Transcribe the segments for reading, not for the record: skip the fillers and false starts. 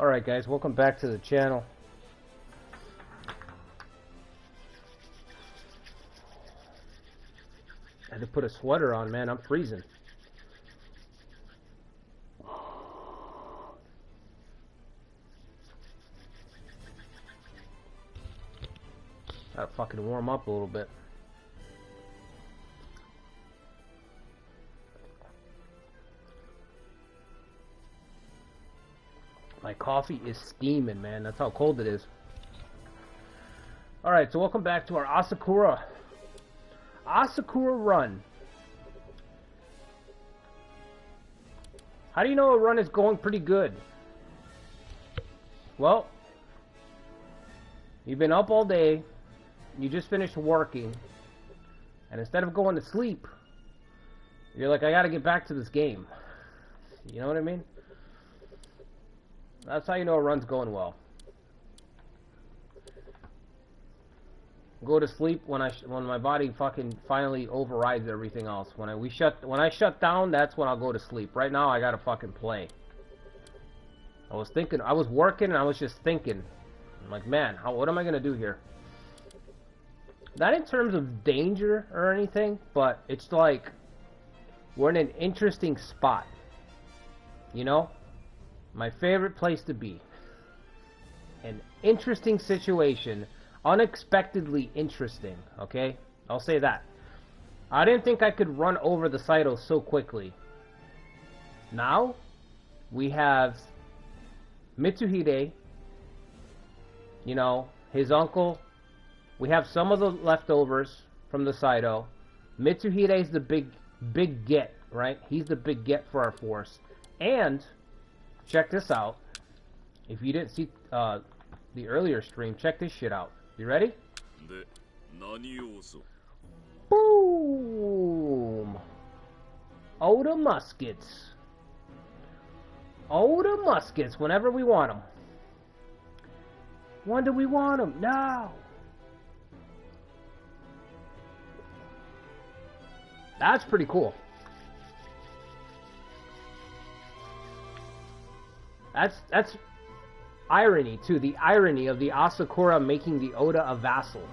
Alright guys, welcome back to the channel. I had to put a sweater on, man. I'm freezing. Gotta fucking warm up a little bit. My coffee is steaming, man. That's how cold it is. Alright, so welcome back to our Asakura run. How do you know a run is going pretty good? Well, you've been up all day, you just finished working, and instead of going to sleep, you're like, I gotta get back to this game. You know what I mean? That's how you know a run's going well. Go to sleep when my body fucking finally overrides everything else. When I shut down, that's when I'll go to sleep. Right now, I gotta fucking play. I was working, and I was just thinking. I'm like, man, what am I gonna do here? Not in terms of danger or anything, but it's like we're in an interesting spot. You know? My favorite place to be. An interesting situation. Unexpectedly interesting, okay? I'll say that. I didn't think I could run over the Saito so quickly. Now, we have Mitsuhide, you know, his uncle. We have some of the leftovers from the Saito. Mitsuhide's the big get, right? He's the big get for our force. And check this out. If you didn't see the earlier stream, check this shit out. You ready? Boom! Oda muskets. Oda muskets whenever we want them. When do we want them? Now! That's pretty cool. That's irony, too. The irony of the Asakura making the Oda a vassal.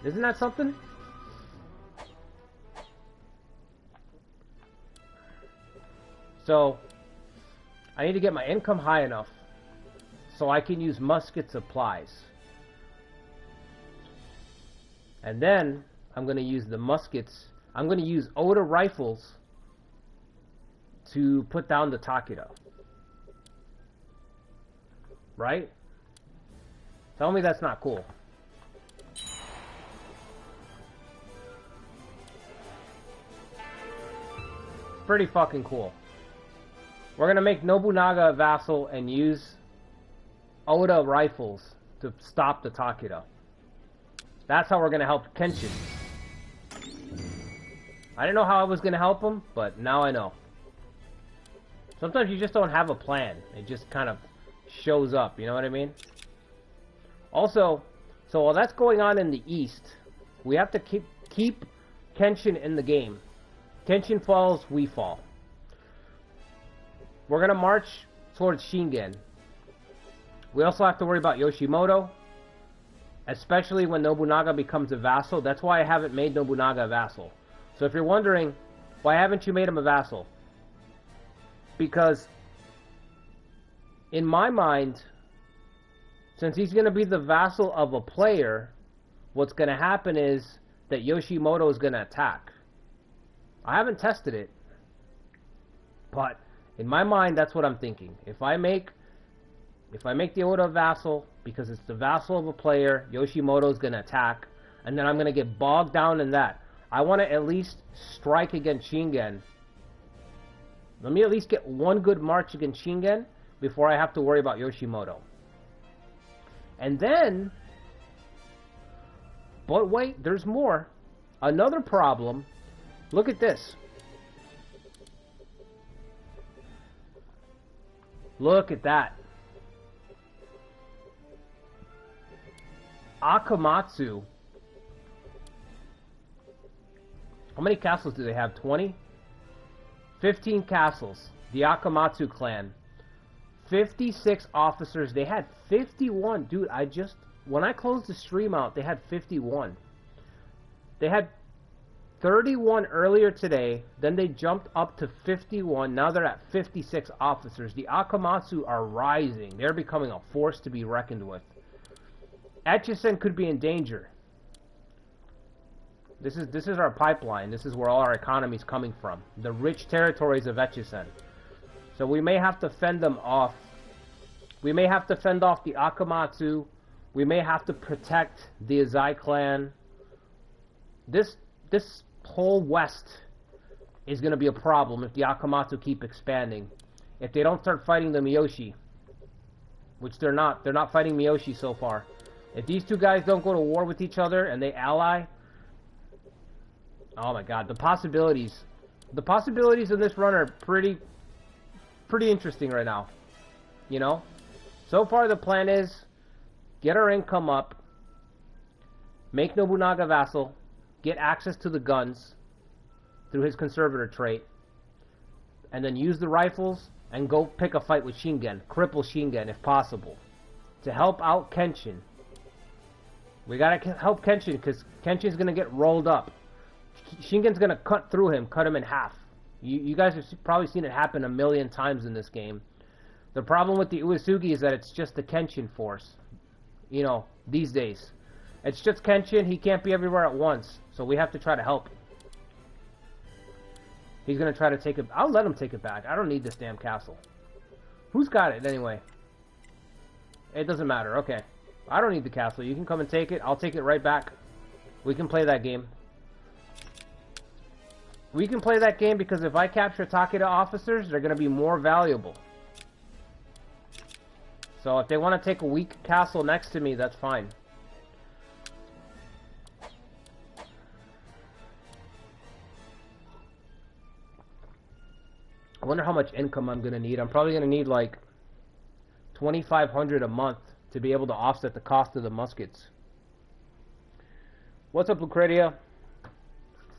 Isn't that something? So, I need to get my income high enough so I can use musket supplies. And then, I'm going to use the muskets. I'm going to use Oda rifles to put down the Takeda. Right? Tell me that's not cool. Pretty fucking cool. We're gonna make Nobunaga a vassal and use Oda rifles to stop the Takeda. That's how we're gonna help Kenshin. I didn't know how I was gonna help him, but now I know. Sometimes you just don't have a plan. It just kind of shows up, you know what I mean? Also, so while that's going on in the east, we have to keep Kenshin in the game. Kenshin falls, we fall. We're gonna march towards Shingen. We also have to worry about Yoshimoto, especially when Nobunaga becomes a vassal. That's why I haven't made Nobunaga a vassal. So if you're wondering, why haven't you made him a vassal? Because in my mind, since he's going to be the vassal of a player, what's going to happen is that Yoshimoto is going to attack. I haven't tested it, but in my mind, that's what I'm thinking. If I make the Oda a vassal, because it's the vassal of a player, Yoshimoto is going to attack, and then I'm going to get bogged down in that. I want to at least strike against Shingen. Let me at least get one good march against Shingen before I have to worry about Yoshimoto. And then, but wait, there's more. Another problem, look at this. Look at that. Akamatsu. How many castles do they have? 20? 15 castles. The Akamatsu clan. 56 officers. They had 51. Dude, when I closed the stream out, they had 51. They had 31 earlier today. Then they jumped up to 51. Now they're at 56 officers. The Akamatsu are rising. They're becoming a force to be reckoned with. Etchison could be in danger. This is our pipeline. This is where all our economy is coming from. The rich territories of Etchison. So we may have to fend them off. We may have to fend off the Akamatsu. We may have to protect the Azai clan. This whole west is going to be a problem if the Akamatsu keep expanding. If they don't start fighting the Miyoshi, which they're not. They're not fighting Miyoshi so far. If these two guys don't go to war with each other and they ally, oh my god, the possibilities in this run are pretty interesting right now. You know? So far the plan is get our income up, make Nobunaga vassal, get access to the guns through his conservator trait, and then use the rifles and go pick a fight with Shingen, cripple Shingen if possible, to help out Kenshin. We gotta help Kenshin because Kenshin's gonna get rolled up. Shingen's gonna cut through him, cut him in half. You guys have probably seen it happen a million times in this game. The problem with the Uesugi is that it's just the Kenshin force. You know, these days. It's just Kenshin, he can't be everywhere at once. So we have to try to help. He's gonna try to take it. I'll let him take it back. I don't need this damn castle. Who's got it anyway? It doesn't matter, okay. I don't need the castle. You can come and take it. I'll take it right back. We can play that game. We can play that game because if I capture Takeda officers, they're going to be more valuable. So if they want to take a weak castle next to me, that's fine. I wonder how much income I'm going to need. I'm probably going to need like 2,500 a month to be able to offset the cost of the muskets. What's up, Lucretia?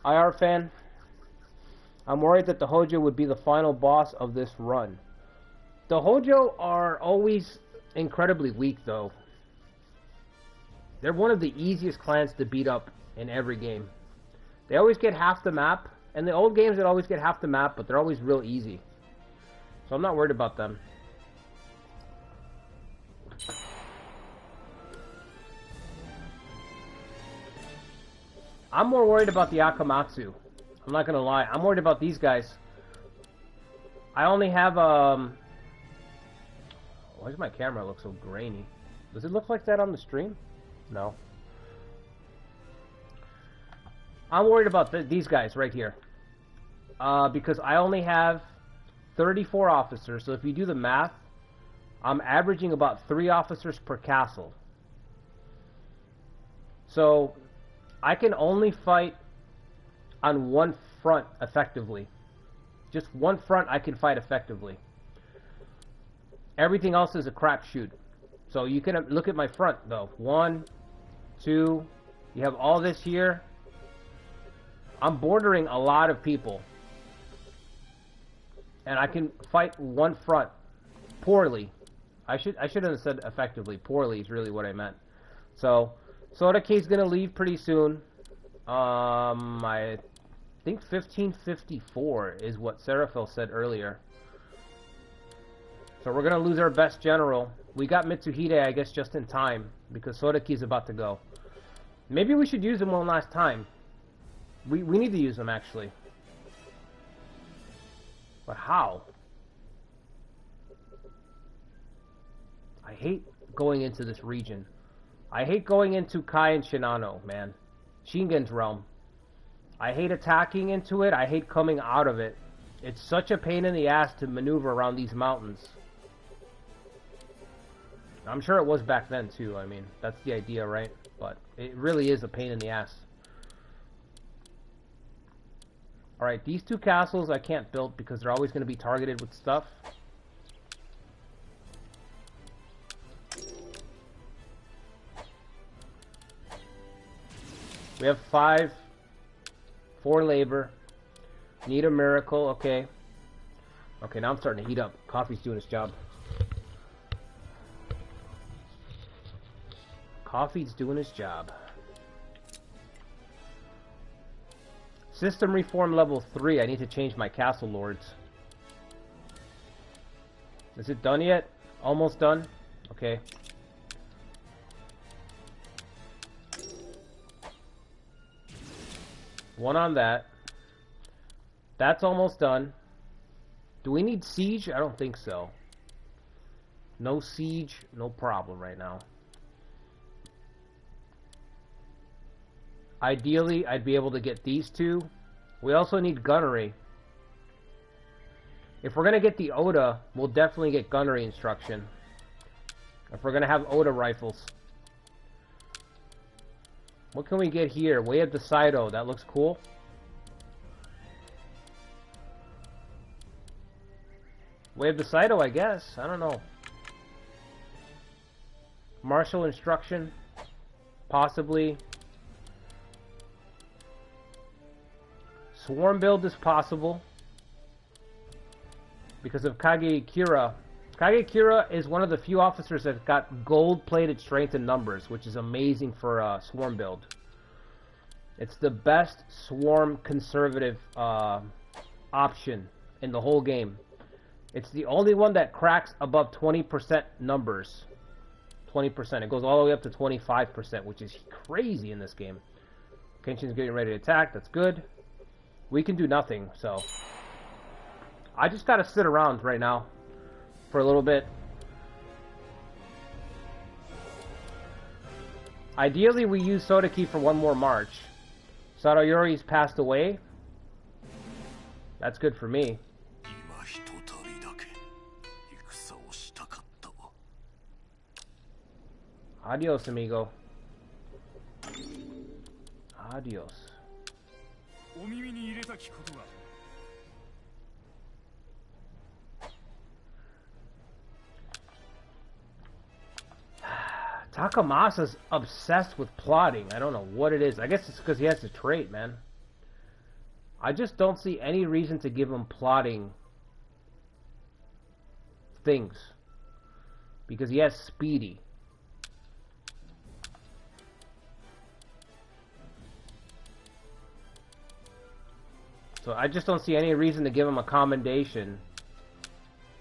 IR fan? I'm worried that the Hojo would be the final boss of this run. The Hojo are always incredibly weak, though. They're one of the easiest clans to beat up in every game. They always get half the map. In the old games, they always get half the map, but they're always real easy. So I'm not worried about them. I'm more worried about the Akamatsu. I'm not gonna lie. I'm worried about these guys. I only have, why does my camera look so grainy? Does it look like that on the stream? No. I'm worried about these guys right here. Because I only have 34 officers. So if you do the math, I'm averaging about 3 officers per castle. So I can only fight on one front effectively. Just one front I can fight effectively. Everything else is a crapshoot. So you can look at my front though. 1, 2, you have all this here. I'm bordering a lot of people. And I can fight one front poorly. I shouldn't have said effectively. Poorly is really what I meant. So Sodake's gonna leave pretty soon. I think 1554 is what Seraphil said earlier. So we're gonna lose our best general. We got Mitsuhide, I guess, just in time because Sodaki's about to go. Maybe we should use him one last time. We need to use him actually. But how? I hate going into this region. I hate going into Kai and Shinano, man. Shingen's realm. I hate attacking into it. I hate coming out of it. It's such a pain in the ass to maneuver around these mountains. I'm sure it was back then too. I mean, that's the idea, right? But it really is a pain in the ass. Alright, these 2 castles I can't build because they're always going to be targeted with stuff. We have 5. 4 labor. Need a miracle, okay. Okay, now I'm starting to heat up. Coffee's doing its job. Coffee's doing his job. System reform level 3. I need to change my castle lords. Is it done yet? Almost done? Okay. One on that. That's almost done. Do we need siege? I don't think so. No siege, no problem right now. Ideally, I'd be able to get these two. We also need gunnery. If we're going to get the Oda, we'll definitely get gunnery instruction. If we're going to have Oda rifles. What can we get here? We have the Saito. That looks cool. We have the Saito, I guess. I don't know. Martial instruction. Possibly. Swarm build is possible. Because of Kagekira. Kagekira is one of the few officers that got gold-plated strength and numbers, which is amazing for a swarm build. It's the best swarm conservative option in the whole game. It's the only one that cracks above 20% numbers. 20%. It goes all the way up to 25%, which is crazy in this game. Kenshin's getting ready to attack. That's good. We can do nothing, so... I just gotta sit around right now for a little bit. Ideally, we use Sodaki for one more march. Sadaori's passed away. That's good for me. Adios, amigo. Adios. Takamasa's obsessed with plotting. I don't know what it is. I guess it's because he has the trait, man. I just don't see any reason to give him plotting things. Because he has Speedy. So I just don't see any reason to give him a commendation.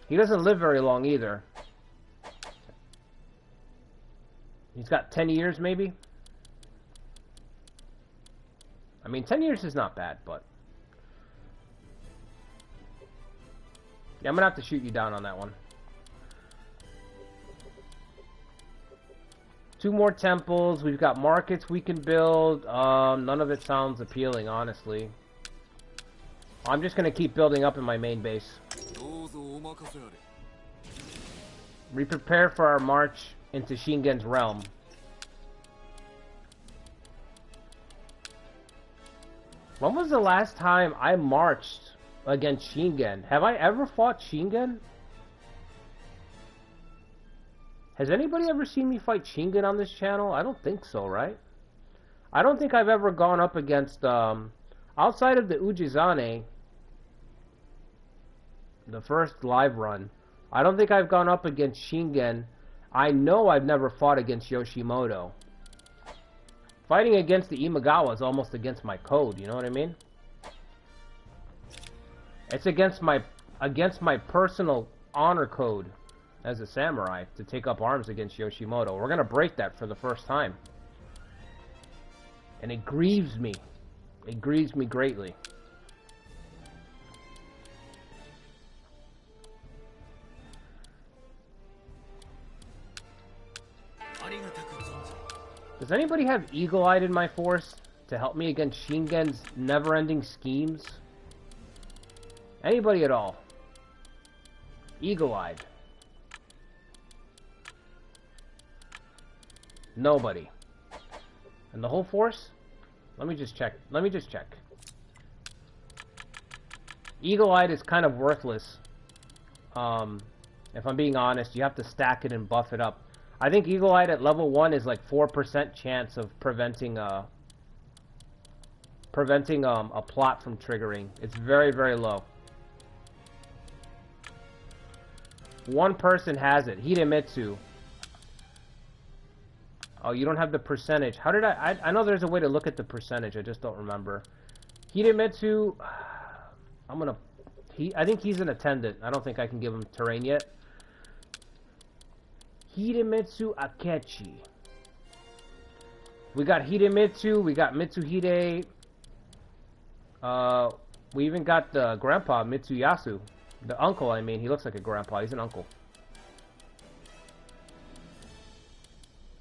He doesn't live very long either. He's got 10 years, maybe? I mean, 10 years is not bad, but... Yeah, I'm gonna have to shoot you down on that one. 2 more temples. We've got markets we can build. None of it sounds appealing, honestly. I'm just gonna keep building up in my main base. We prepare for our march into Shingen's realm. When was the last time I marched against Shingen? Have I ever fought Shingen? Has anybody ever seen me fight Shingen on this channel? I don't think so, right? I don't think I've ever gone up against, outside of the Ujizane, the first live run, I don't think I've gone up against Shingen. I know I've never fought against Yoshimoto. Fighting against the Imagawa is almost against my code, you know what I mean? It's against my personal honor code as a samurai to take up arms against Yoshimoto. We're gonna break that for the first time. And it grieves me. It grieves me greatly. Does anybody have Eagle-Eyed in my force to help me against Shingen's never-ending schemes? Anybody at all? Eagle-Eyed. Nobody. And the whole force? Let me just check. Let me just check. Eagle-Eyed is kind of worthless. If I'm being honest, you have to stack it and buff it up. I think Eagle-Eyed at level 1 is like 4% chance of preventing a plot from triggering. It's very, very low. One person has it. Hidemitsu. Oh, you don't have the percentage. How did I know there's a way to look at the percentage. I just don't remember. Hidemitsu... I think he's an attendant. I don't think I can give him terrain yet. Hidemitsu Akechi. We got Hidemitsu. We got Mitsuhide. We even got the grandpa, Mitsuyasu. The uncle, I mean. He looks like a grandpa. He's an uncle.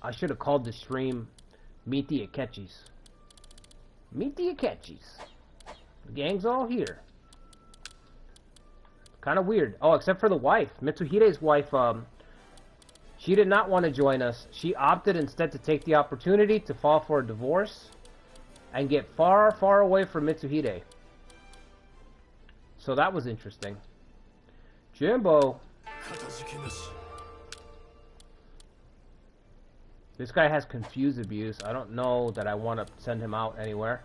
I should have called the stream Meet the Akechis. Meet the Akechis. The gang's all here. Kind of weird. Oh, except for the wife. Mitsuhide's wife, she did not want to join us. She opted instead to take the opportunity to file for a divorce and get far, far away from Mitsuhide. So that was interesting. Jimbo. This guy has confuse abuse. I don't know that I want to send him out anywhere.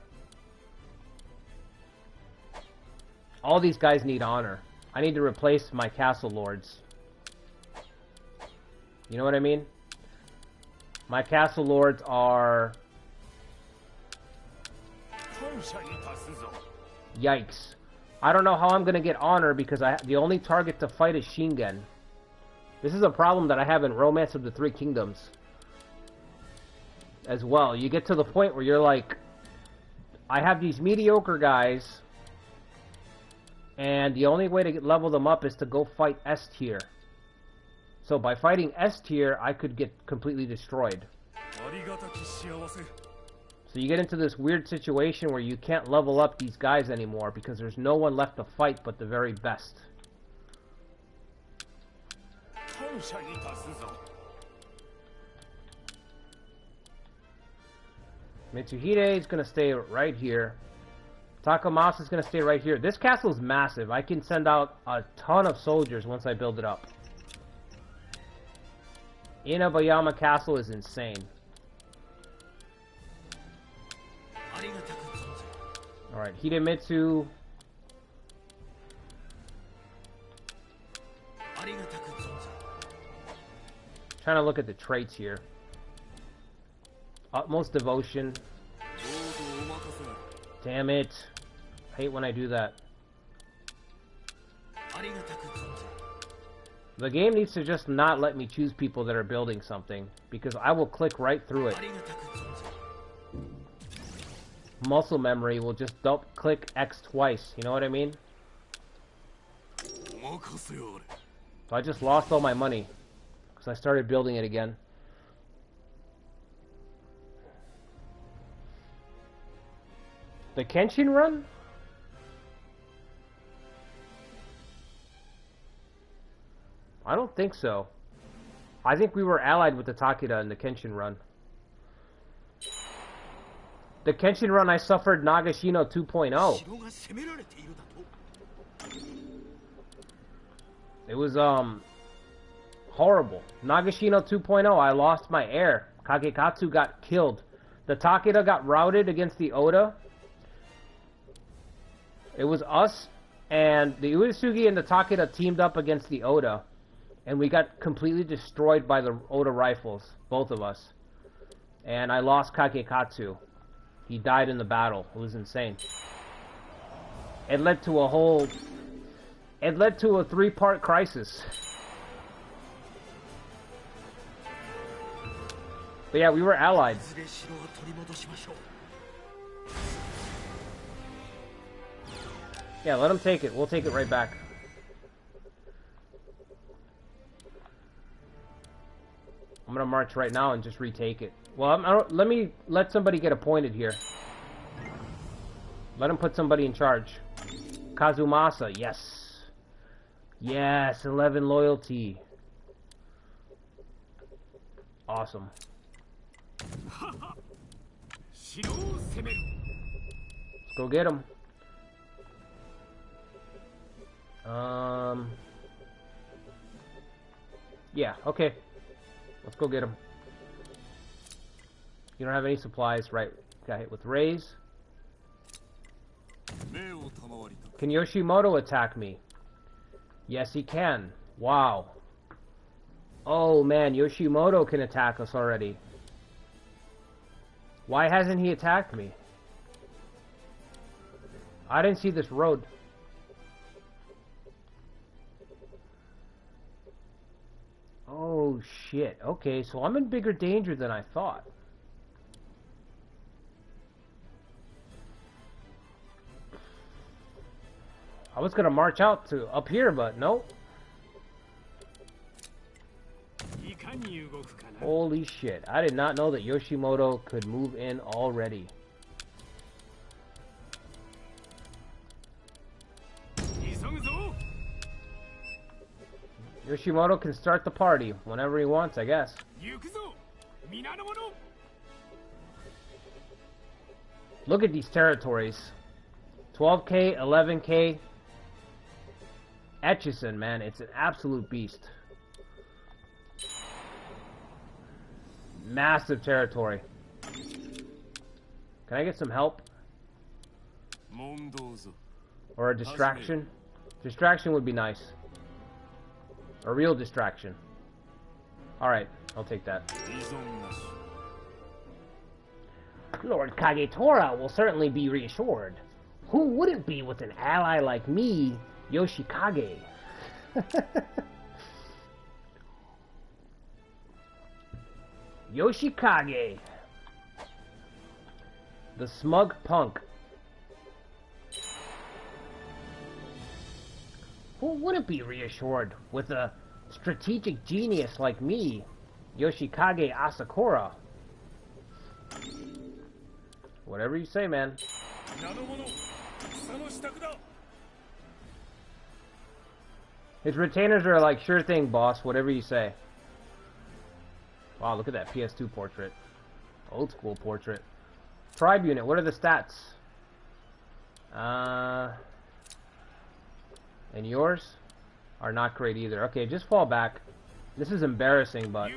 All these guys need honor. I need to replace my castle lords. You know what I mean? My castle lords are... Yikes. I don't know how I'm going to get honor because the only target to fight is Shingen. This is a problem that I have in Romance of the Three Kingdoms as well. You get to the point where you're like, I have these mediocre guys, and the only way to level them up is to go fight S tier. So by fighting S tier, I could get completely destroyed. So you get into this weird situation where you can't level up these guys anymore because there's no one left to fight but the very best. Mitsuhide is going to stay right here. Takamasa is going to stay right here. This castle is massive. I can send out a ton of soldiers once I build it up. Inabayama Castle is insane. Alright, Hidemitsu. Trying to look at the traits here. Utmost devotion. Damn it. I hate when I do that. The game needs to just not let me choose people that are building something, because I will click right through it. Muscle memory will just click X twice, you know what I mean? So I just lost all my money, because I started building it again. The Kenshin run? I don't think so. I think we were allied with the Takeda in the Kenshin run. The Kenshin run, I suffered Nagashino 2.0. It was, horrible. Nagashino 2.0, I lost my heir. Kagekatsu got killed. The Takeda got routed against the Oda. It was us, and the Uesugi and the Takeda teamed up against the Oda. And we got completely destroyed by the Oda rifles, both of us. And I lost Kagekatsu. He died in the battle. It was insane. It led to a 3-part crisis. But yeah, we were allied. Yeah, let him take it. We'll take it right back. I'm gonna march right now and just retake it. Well, let me let somebody get appointed here. Let him put somebody in charge. Kazumasa, yes. Yes, 11 loyalty. Awesome. Let's go get him. Yeah, okay. Let's go get him. You don't have any supplies, right? Got hit with raise. Can Yoshimoto attack me? Yes, he can. Wow. Oh man, Yoshimoto can attack us already. Why hasn't he attacked me? I didn't see this road. Oh shit. Okay, so I'm in bigger danger than I thought. I was gonna march out to up here, but nope. Holy shit. I did not know that Yoshimoto could move in already. Yoshimoto can start the party whenever he wants, I guess. Look at these territories. 12k, 11k. Etchison, man, it's an absolute beast. Massive territory. Can I get some help? Or a distraction? Distraction would be nice. A real distraction. Alright, I'll take that. Lord Kagetora will certainly be reassured. Who wouldn't be with an ally like me, Yoshikage? Yoshikage, the smug punk. Who wouldn't be reassured with a strategic genius like me, Yoshikage Asakura? Whatever you say, man. His retainers are like, sure thing, boss, whatever you say. Wow, look at that PS2 portrait. Old school portrait. Tribe unit, what are the stats? And yours are not great either. Okay, just fall back. This is embarrassing, but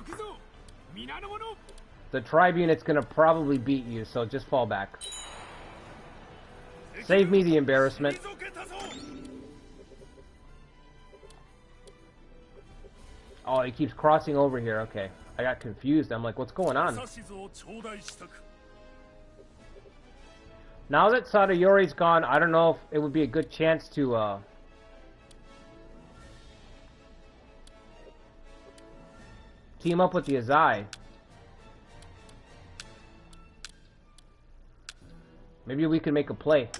the tribe unit's gonna probably beat you, so just fall back. Save me the embarrassment. Oh, he keeps crossing over here. Okay. I got confused. I'm like, what's going on? Now that Sadayori's gone, I don't know if it would be a good chance to, team up with the Azai. Maybe we can make a play.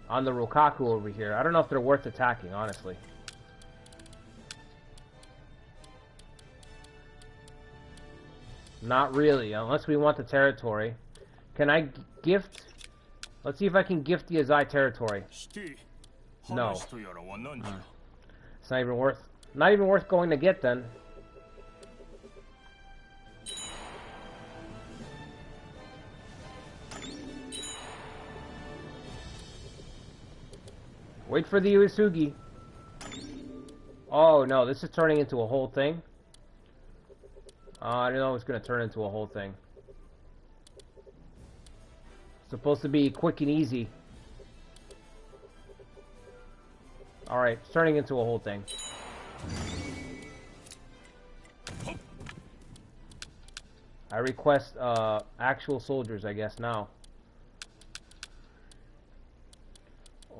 On the Rokaku over here. I don't know if they're worth attacking, honestly. Not really, unless we want the territory. Can I gift? Let's see if I can gift the Azai territory. No. It's not even worth going to get then. Wait for the Uesugi. Oh no, this is turning into a whole thing. I didn't know it was going to turn into a whole thing. It's supposed to be quick and easy. Alright, it's turning into a whole thing. I request actual soldiers, I guess, now.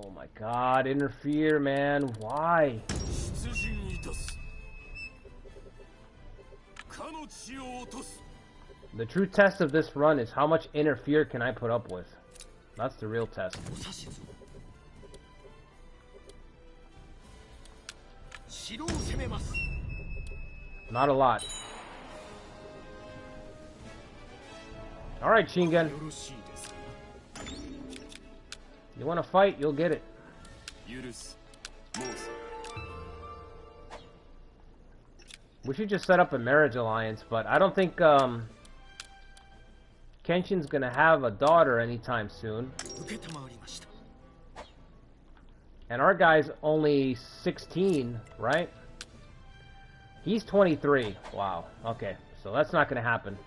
Oh my god, interfere, man. Why? The true test of this run is how much interfere can I put up with. That's the real test. Not a lot. Alright, Shingen. You want to fight, you'll get it. We should just set up a marriage alliance, but I don't think Kenshin's gonna have a daughter anytime soon. And our guy's only 16, right? He's 23. Wow. Okay, so that's not gonna happen.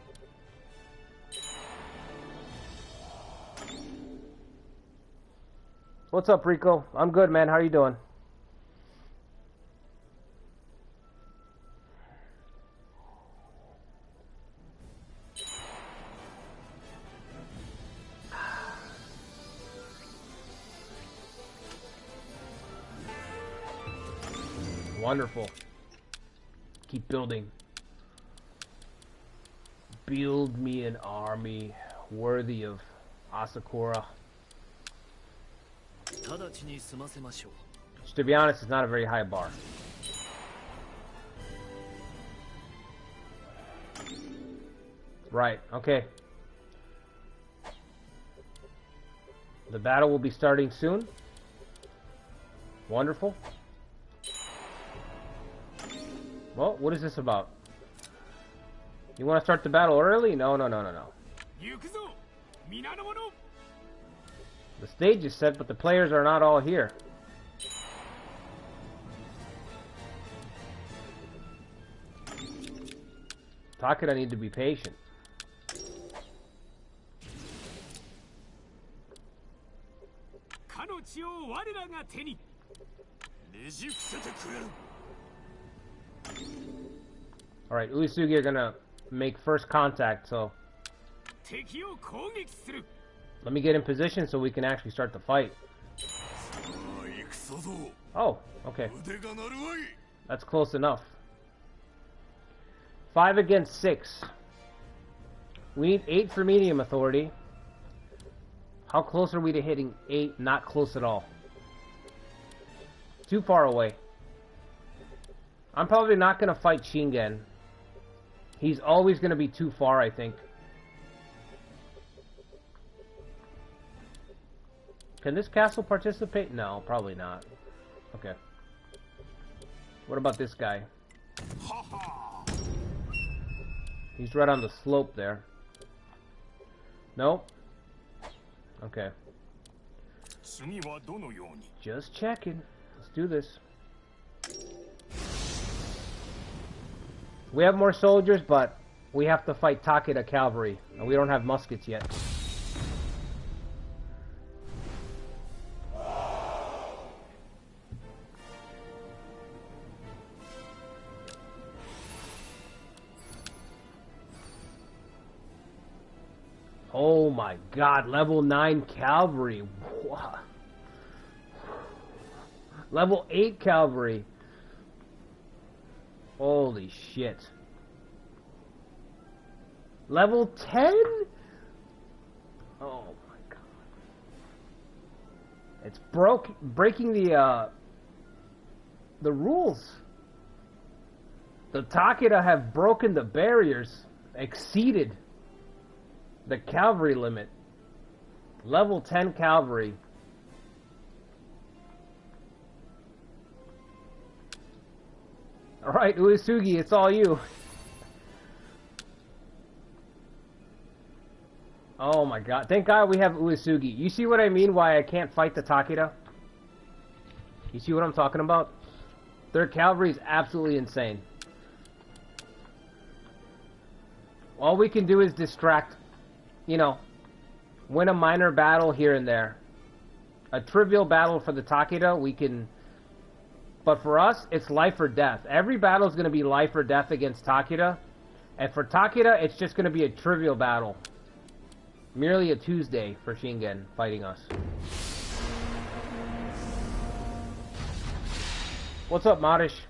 What's up, Rico? I'm good, man. How are you doing? Wonderful. Keep building. Build me an army worthy of Asakura. Which, to be honest, is not a very high bar. Right, okay. The battle will be starting soon. Wonderful. Well, what is this about? You want to start the battle early? No. The stage is set, but the players are not all here. Takeda need to be patient. Alright, Uesugi are gonna make first contact, so let me get in position so we can actually start the fight. Oh, okay. That's close enough. 5 against 6. We need 8 for medium authority. How close are we to hitting 8? Not close at all. Too far away. I'm probably not going to fight Shingen. He's always going to be too far, I think. Can this castle participate? No, probably not. Okay. What about this guy? He's right on the slope there. Nope. Okay. Just checking. Let's do this. We have more soldiers, but we have to fight Takeda cavalry, and we don't have muskets yet. Oh my god, level 9 cavalry. What? Level 8 cavalry. Holy shit. Level 10? Oh my god. It's breaking the rules. The Takeda have broken the barriers, exceeded the cavalry limit. Level 10 cavalry. Alright, Uesugi, it's all you. Oh my god. Thank god we have Uesugi. You see what I mean why I can't fight the Takeda? You see what I'm talking about? Their cavalry is absolutely insane. All we can do is distract, you know, win a minor battle here and there. A trivial battle for the Takeda, we can... But for us, it's life or death. Every battle is going to be life or death against Takeda. And for Takeda, it's just going to be a trivial battle. Merely a Tuesday for Shingen fighting us. What's up, Madish?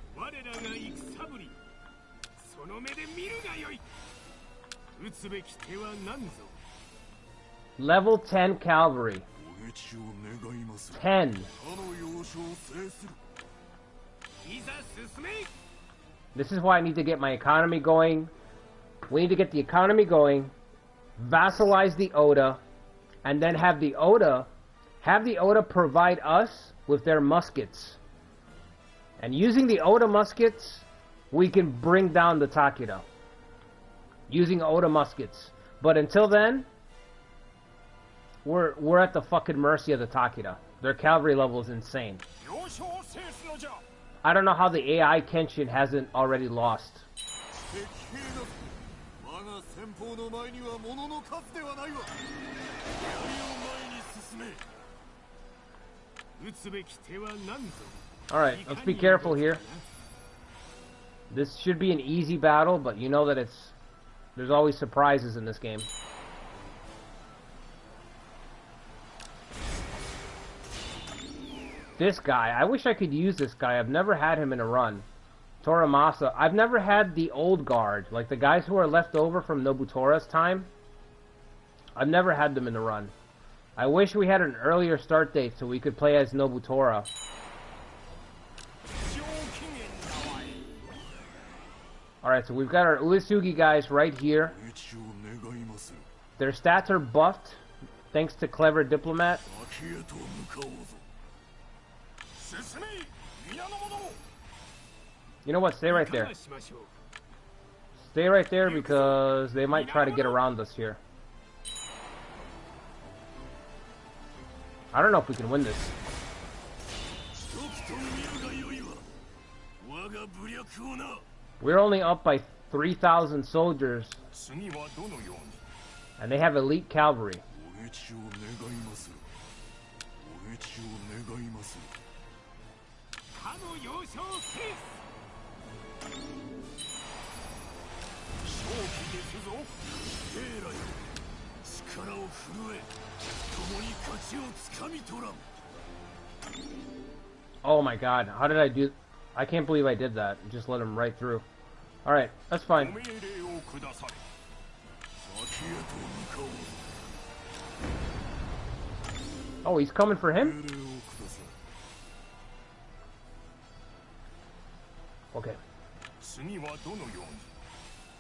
Level 10 cavalry. 10. This is why I need to get my economy going. We need to get the economy going, vassalize the Oda, and then have the Oda provide us with their muskets. And using the Oda muskets, we can bring down the Takeda. Using Oda muskets. But until then, we're at the fucking mercy of the Takeda. Their cavalry level is insane. I don't know how the AI Kenshin hasn't already lost. Alright, let's be careful here. This should be an easy battle, but you know that there's always surprises in this game. This guy, I wish I could use this guy. I've never had him in a run. Toramasa. I've never had the old guard, like the guys who are left over from Nobutora's time. I've never had them in the run. I wish we had an earlier start date so we could play as Nobutora. Alright, so we've got our Uesugi guys right here. Their stats are buffed, thanks to Clever Diplomat. You know what? Stay right there. Stay right there because they might try to get around us here. I don't know if we can win this. We're only up by 3,000 soldiers. And they have elite cavalry. Oh my god, how did I do... I can't believe I did that. Just let him right through. Alright, that's fine. Oh, he's coming for him? Okay.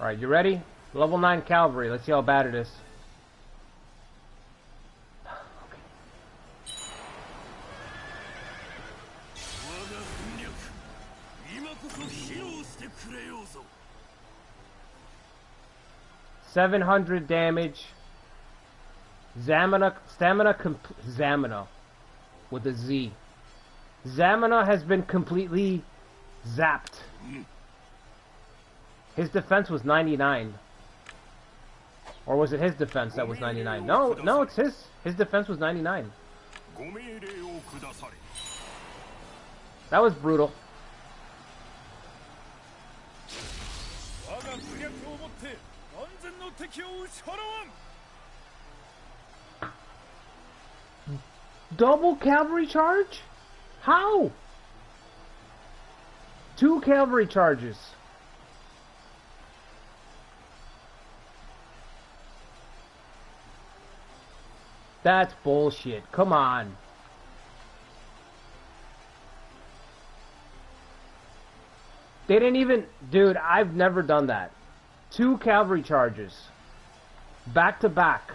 Alright, you ready? Level 9 cavalry. Let's see how bad it is. Okay. 700 damage. Zamina with a Z. Zamina has been completely zapped. His defense was 99. Or was it his defense that was 99? No, it's his. His defense was 99. That was brutal. Double cavalry charge? How? 2 cavalry charges. That's bullshit. Come on. They didn't even... Dude, I've never done that. 2 cavalry charges. Back to back.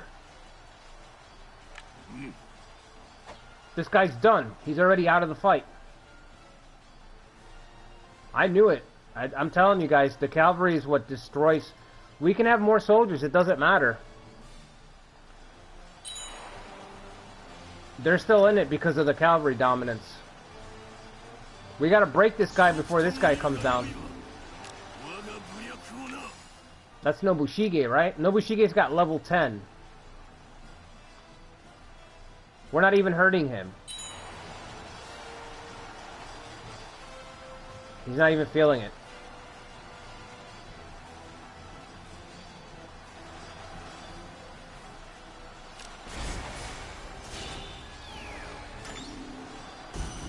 This guy's done. He's already out of the fight. I knew it. I'm telling you guys, the cavalry is what destroys... We can have more soldiers. It doesn't matter. They're still in it because of the cavalry dominance. We gotta break this guy before this guy comes down. That's Nobushige, right? Nobushige's got level 10. We're not even hurting him. He's not even feeling it.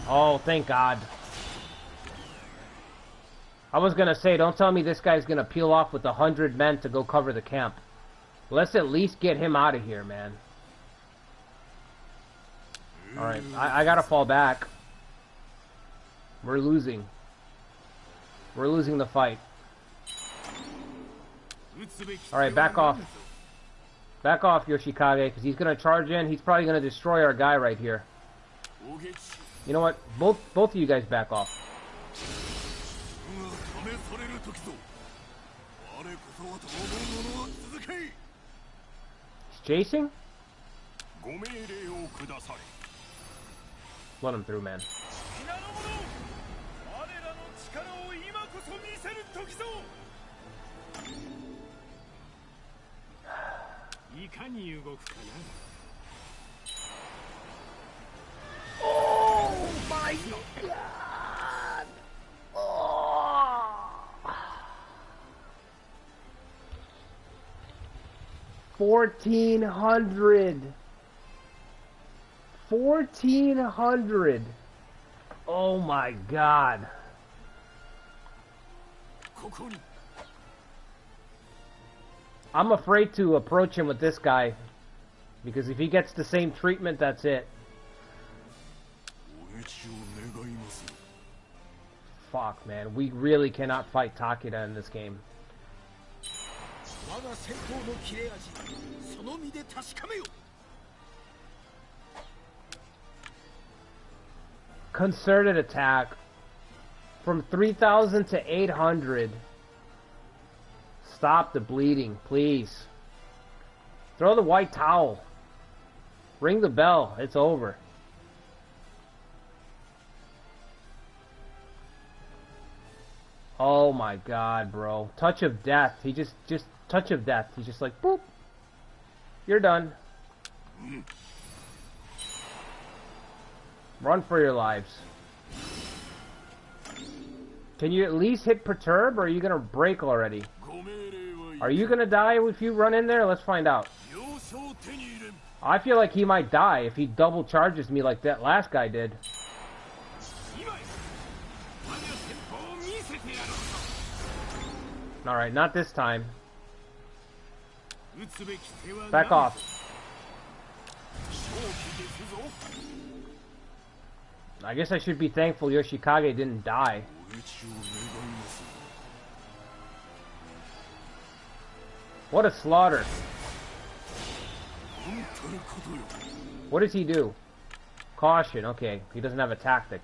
Oh, thank God. I was gonna say, don't tell me this guy's gonna peel off with 100 men to go cover the camp. Let's at least get him out of here, man. Alright, I gotta fall back. We're losing. We're losing the fight. Alright, back off. Back off, Yoshikage, because he's gonna charge in. He's probably gonna destroy our guy right here. You know what? Both of you guys back off. He's chasing? Let him through, man. Oh my God! Oh. 1,400. 1,400. Oh my god. I'm afraid to approach him with this guy, because if he gets the same treatment, that's it. Fuck, man. We really cannot fight Takeda in this game. Concerted attack. From 3,000 to 800. Stop the bleeding, please. Throw the white towel. Ring the bell. It's over. Oh my god, bro. Touch of death. He just touch of death. He's just like, boop. You're done. Run for your lives. Can you at least hit perturb, or are you gonna break already? Are you gonna die if you run in there? Let's find out. I feel like he might die if he double charges me like that last guy did. Alright, not this time. Back off. I guess I should be thankful Yoshikage didn't die. What a slaughter. What does he do? Caution, okay. He doesn't have a tactic.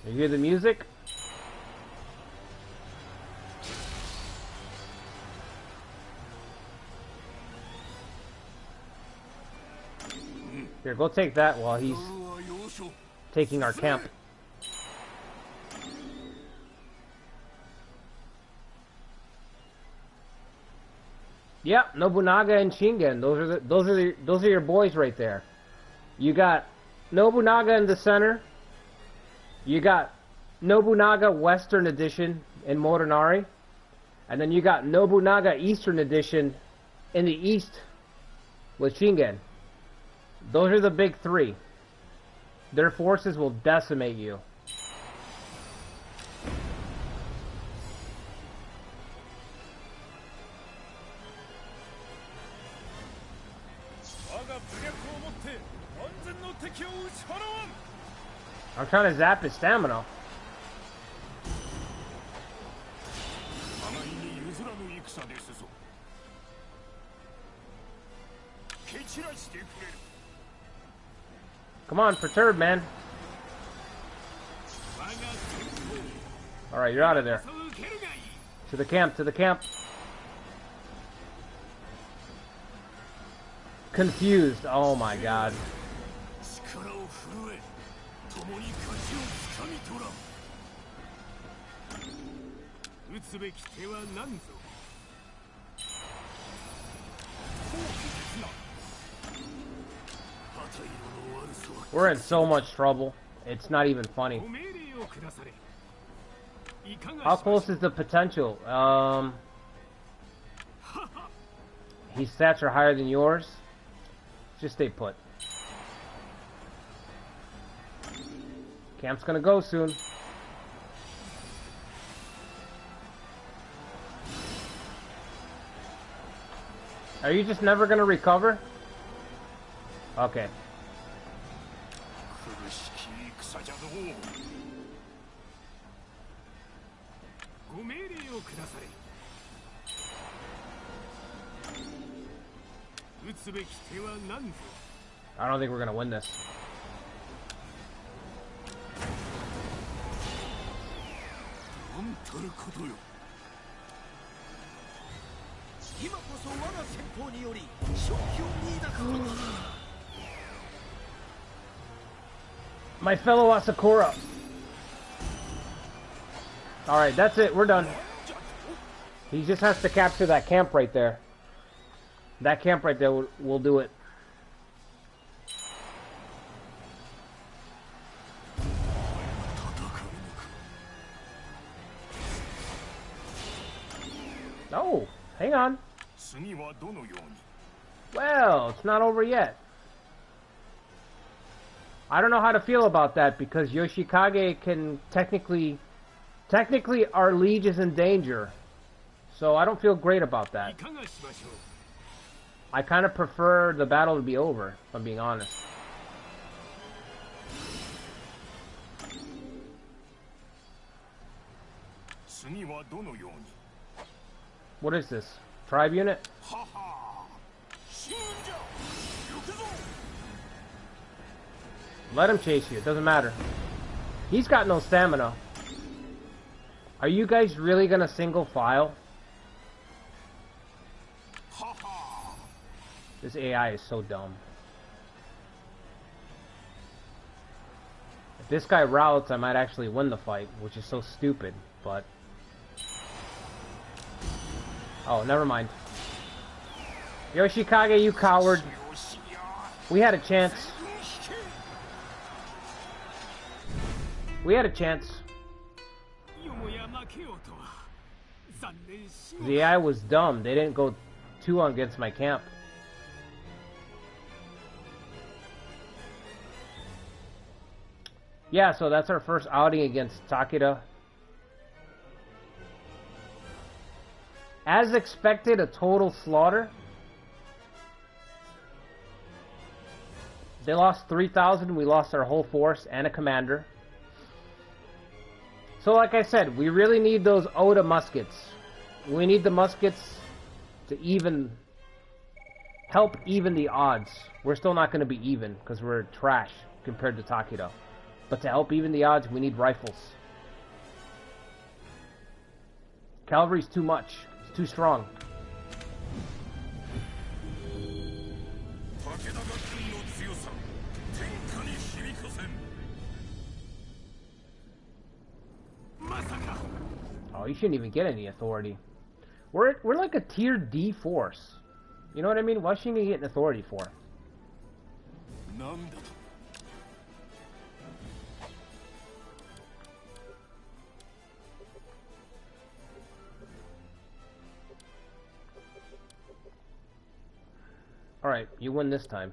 You hear the music? Here, go take that while he's taking our camp. Yeah, Nobunaga and Shingen. Those are your boys right there. You got Nobunaga in the center. You got Nobunaga Western Edition in Morinari. And then you got Nobunaga Eastern Edition in the east with Shingen. Those are the big three. Their forces will decimate you. I'm trying to zap his stamina. Come on, perturb, man. Alright, you're out of there. To the camp, to the camp. Confused. Oh my god. We're in so much trouble. It's not even funny. How close is the potential? His stats are higher than yours. Just stay put. Camp's gonna go soon. Are you just never gonna recover? Okay. I don't think we're gonna win this. My fellow Asakura. Alright, that's it. We're done. He just has to capture that camp right there. That camp right there will do it. Oh, hang on. Well, it's not over yet. I don't know how to feel about that because Yoshikage can technically our liege is in danger. So I don't feel great about that. I kind of prefer the battle to be over, if I'm being honest. What is this? Tribe unit? Let him chase you, it doesn't matter. He's got no stamina. Are you guys really gonna single file? This AI is so dumb. If this guy routs, I might actually win the fight, which is so stupid, but... Oh, never mind. Yoshikage, you coward. We had a chance. We had a chance. The AI was dumb. They didn't go 2 against my camp. Yeah, so that's our first outing against Takeda. As expected, a total slaughter. They lost 3,000, we lost our whole force and a commander. So like I said, we really need those Oda muskets. We need the muskets to help even the odds. We're still not going to be even because we're trash compared to Takeda. But to help even the odds, we need rifles. Cavalry's too much. It's too strong. Oh, you shouldn't even get any authority. We're like a tier D force. You know what I mean? Why shouldn't you get an authority for? Alright, you win this time.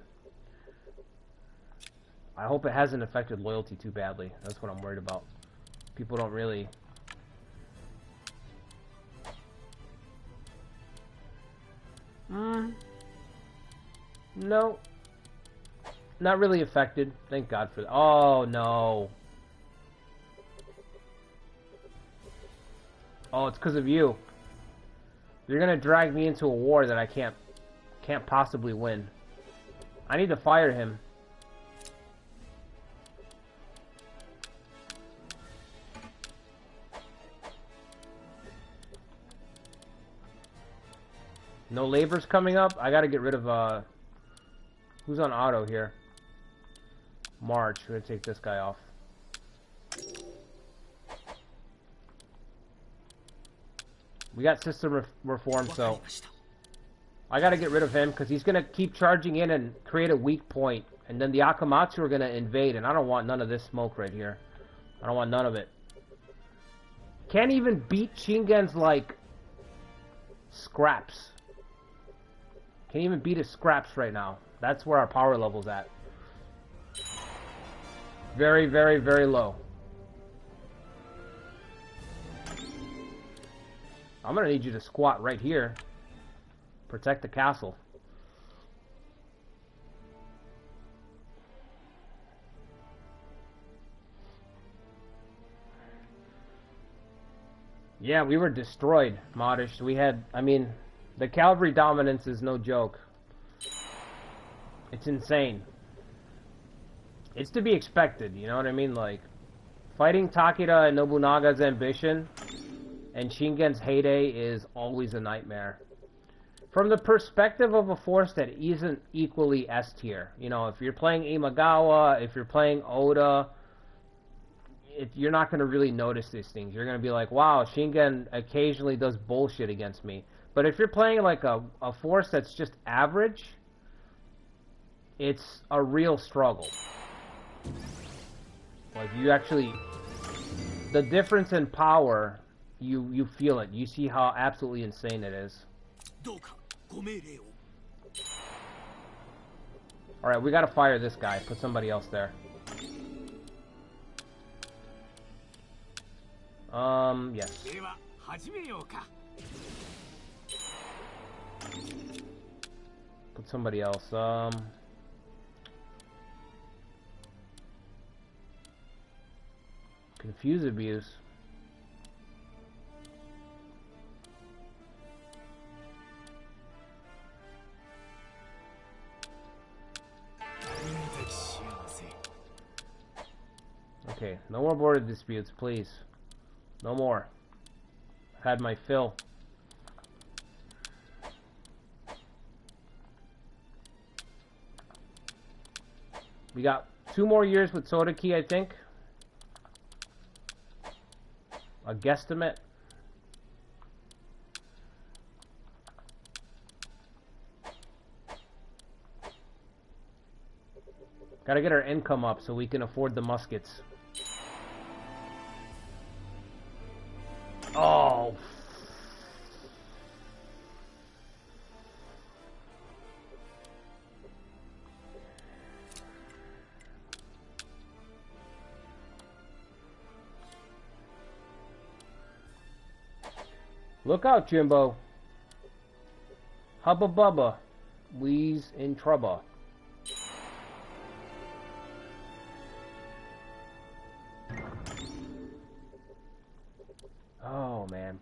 I hope it hasn't affected loyalty too badly. That's what I'm worried about. People don't really... No. Not really affected. Thank God for that. Oh, no. Oh, it's because of you. You're gonna drag me into a war that I can't possibly win. I need to fire him. No labor's coming up. I gotta get rid of, who's on auto here? March. We're gonna take this guy off. We got system reform, so... I gotta get rid of him, because he's gonna keep charging in and create a weak point. And then the Akamatsu are gonna invade, and I don't want none of this smoke right here. I don't want none of it. Can't even beat Shingen's, like, scraps. Can't even beat his scraps right now. That's where our power level's at. Very, very, very low. I'm gonna need you to squat right here. Protect the castle. Yeah, we were destroyed, Modish. We had, I mean, the cavalry dominance is no joke. It's insane. It's to be expected, you know what I mean? Like, fighting Takeda and Nobunaga's ambition and Shingen's heyday is always a nightmare. From the perspective of a force that isn't equally S tier. You know, if you're playing Imagawa, if you're playing Oda, you're not going to really notice these things. You're going to be like, wow, Shingen occasionally does bullshit against me. But if you're playing like a force that's just average, it's a real struggle. Like, you actually... The difference in power, you feel it. You see how absolutely insane it is. Alright, we gotta fire this guy. Put somebody else there. Yes. Put somebody else. Confuse abuse. Okay, no more border disputes, please. No more. I've had my fill. We got 2 more years with Soda Key, I think. A guesstimate. Gotta get our income up so we can afford the muskets. Oh. Look out, Jimbo. Hubba Bubba. We's in trouble. Oh, man.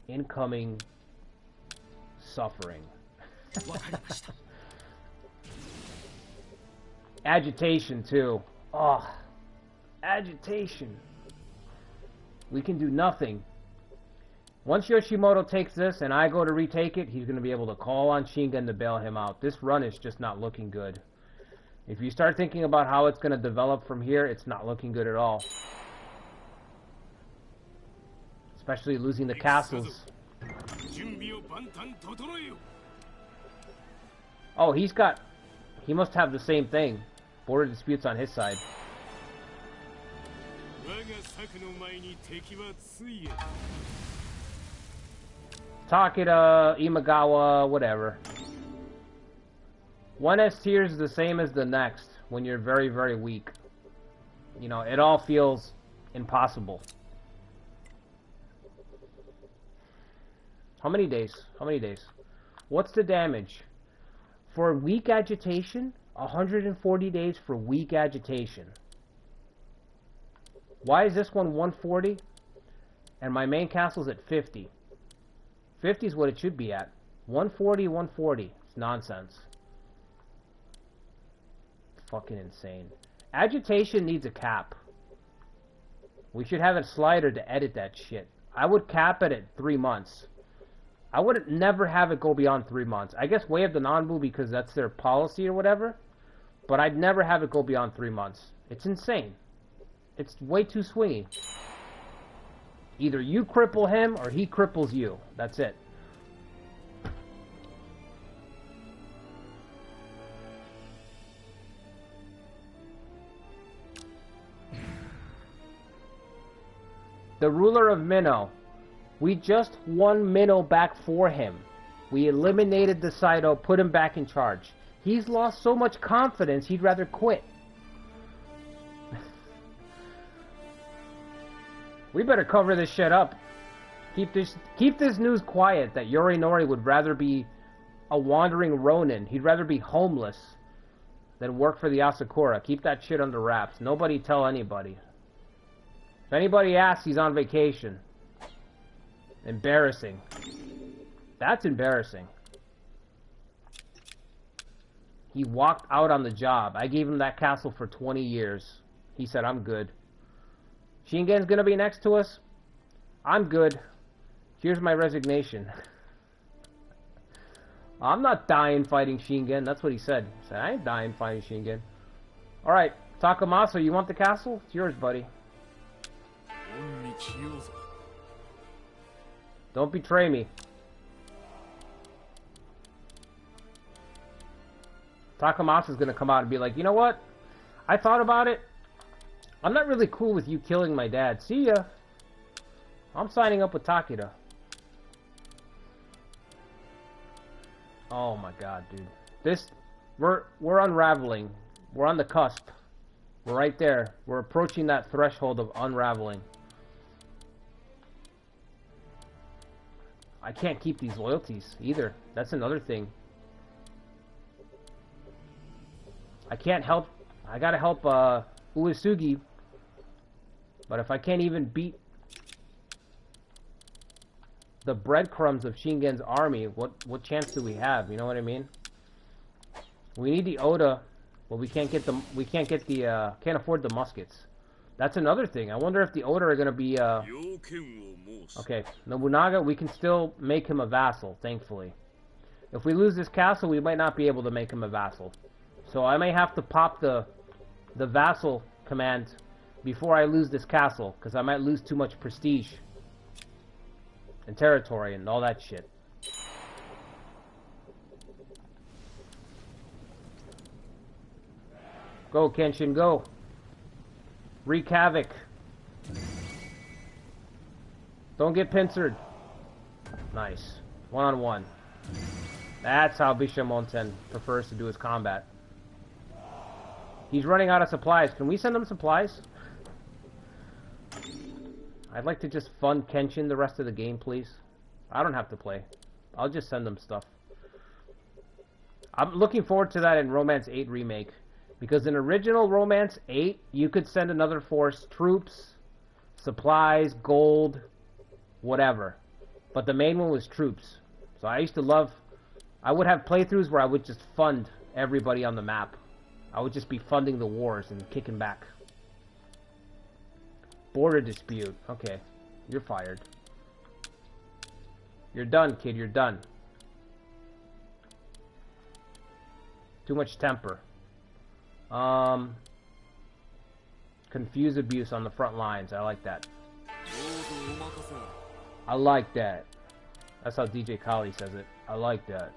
Incoming suffering. Agitation, too. Oh, agitation. We can do nothing. Once Yoshimoto takes this and I go to retake it, he's going to be able to call on Shingen to bail him out. This run is just not looking good. If you start thinking about how it's going to develop from here, it's not looking good at all. Especially losing the castles. Oh, he must have the same thing. Border disputes on his side. Takeda, Imagawa, whatever. One S tier is the same as the next when you're very, very weak. You know, it all feels impossible. How many days? How many days? What's the damage? For weak agitation, 140 days for weak agitation. Why is this one 140? And my main castle's at 50. 50 is what it should be at. 140, 140. It's nonsense. Fucking insane. Agitation needs a cap. We should have a slider to edit that shit. I would cap it at 3 months. I would never have it go beyond 3 months. I guess Way of the Nanbu because that's their policy or whatever. But I'd never have it go beyond 3 months. It's insane. It's way too swingy. Either you cripple him or he cripples you. That's it. The ruler of Minnow. We just won Minnow back for him. We eliminated the Saito, put him back in charge. He's lost so much confidence, he'd rather quit. We better cover this shit up. Keep this news quiet that Yorinori would rather be a wandering Ronin. He'd rather be homeless than work for the Asakura. Keep that shit under wraps. Nobody tell anybody. If anybody asks, he's on vacation. Embarrassing. That's embarrassing. He walked out on the job. I gave him that castle for 20 years. He said, I'm good. Shingen's gonna be next to us? I'm good. Here's my resignation. I'm not dying fighting Shingen. That's what he said. He said, I ain't dying fighting Shingen. Alright, Takamasa, you want the castle? It's yours, buddy. Don't betray me. Takamasa's gonna come out and be like, you know what? I thought about it. I'm not really cool with you killing my dad. See ya. I'm signing up with Takeda. Oh my god, dude. We're unraveling. We're on the cusp. We're right there. We're approaching that threshold of unraveling. I can't keep these loyalties either. That's another thing. I can't help. I gotta help Uesugi. But if I can't even beat the breadcrumbs of Shingen's army, what chance do we have? You know what I mean? We need the Oda, but we can't get the can't afford the muskets. That's another thing. I wonder if the Oda are gonna be okay. Nobunaga, we can still make him a vassal, thankfully. If we lose this castle, we might not be able to make him a vassal. So I may have to pop the vassal command before I lose this castle, because I might lose too much prestige and territory and all that shit. Go, Kenshin, go. Wreak havoc. Don't get pincered. Nice. One-on-one. That's how Bishamonten prefers to do his combat. He's running out of supplies. Can we send him supplies? I'd like to just fund Kenshin the rest of the game, please. I don't have to play. I'll just send him stuff. I'm looking forward to that in Romance 8 Remake. Because in original Romance 8, you could send another force, troops, supplies, gold, whatever. But the main one was troops. So I used to love... I would have playthroughs where I would just fund everybody on the map. I would just be funding the wars and kicking back. Border dispute. Okay. You're fired. You're done, kid. You're done. Too much temper. Confuse abuse on the front lines. I like that. I like that. That's how DJ Kali says it. I like that.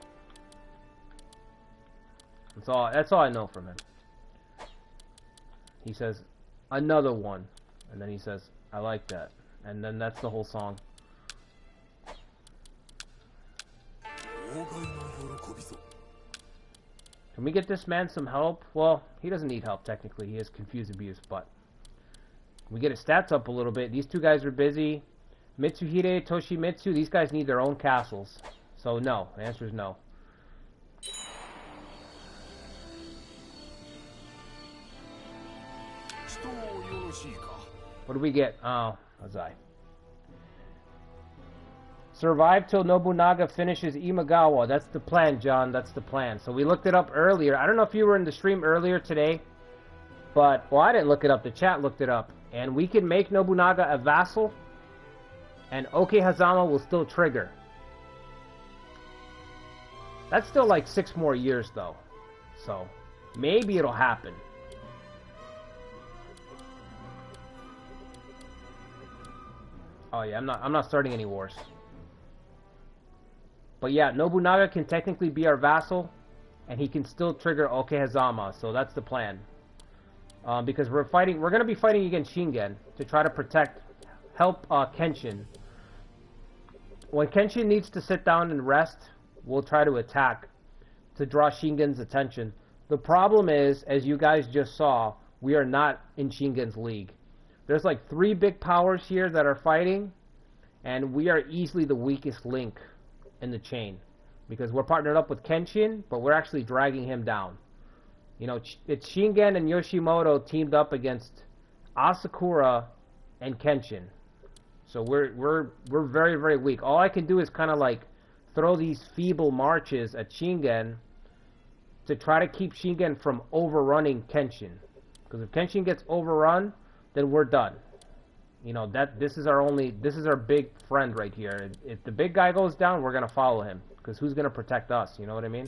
That's all I know from him. He says, another one. And then he says, I like that. And then that's the whole song. Can we get this man some help? Well, he doesn't need help technically. He has confused abuse, but we get his stats up a little bit. These two guys are busy. Mitsuhide, Toshimitsu, these guys need their own castles. So no, the answer is no. What do we get? Oh, Azai. Survive till Nobunaga finishes Imagawa. That's the plan, John. That's the plan. So we looked it up earlier. I don't know if you were in the stream earlier today, but, well, I didn't look it up. The chat looked it up. And we can make Nobunaga a vassal, and Okehazama will still trigger. That's still like 6 more years, though. So, maybe it'll happen. Oh, yeah, I'm not starting any wars. But yeah, Nobunaga can technically be our vassal, and he can still trigger Okehazama, so that's the plan. Because we're going to be fighting against Shingen to try to help Kenshin. When Kenshin needs to sit down and rest, we'll try to attack to draw Shingen's attention. The problem is, as you guys just saw, we are not in Shingen's league. There's like 3 big powers here that are fighting, and we are easily the weakest link in the chain. Because we're partnered up with Kenshin, but we're actually dragging him down. You know, it's Shingen and Yoshimoto teamed up against Asakura and Kenshin. So we're very, very weak. All I can do is kind of like throw these feeble marches at Shingen to try to keep Shingen from overrunning Kenshin. Because if Kenshin gets overrun, then we're done. You know, this is our big friend right here. If the big guy goes down, we're gonna follow him. Because who's gonna protect us? You know what I mean?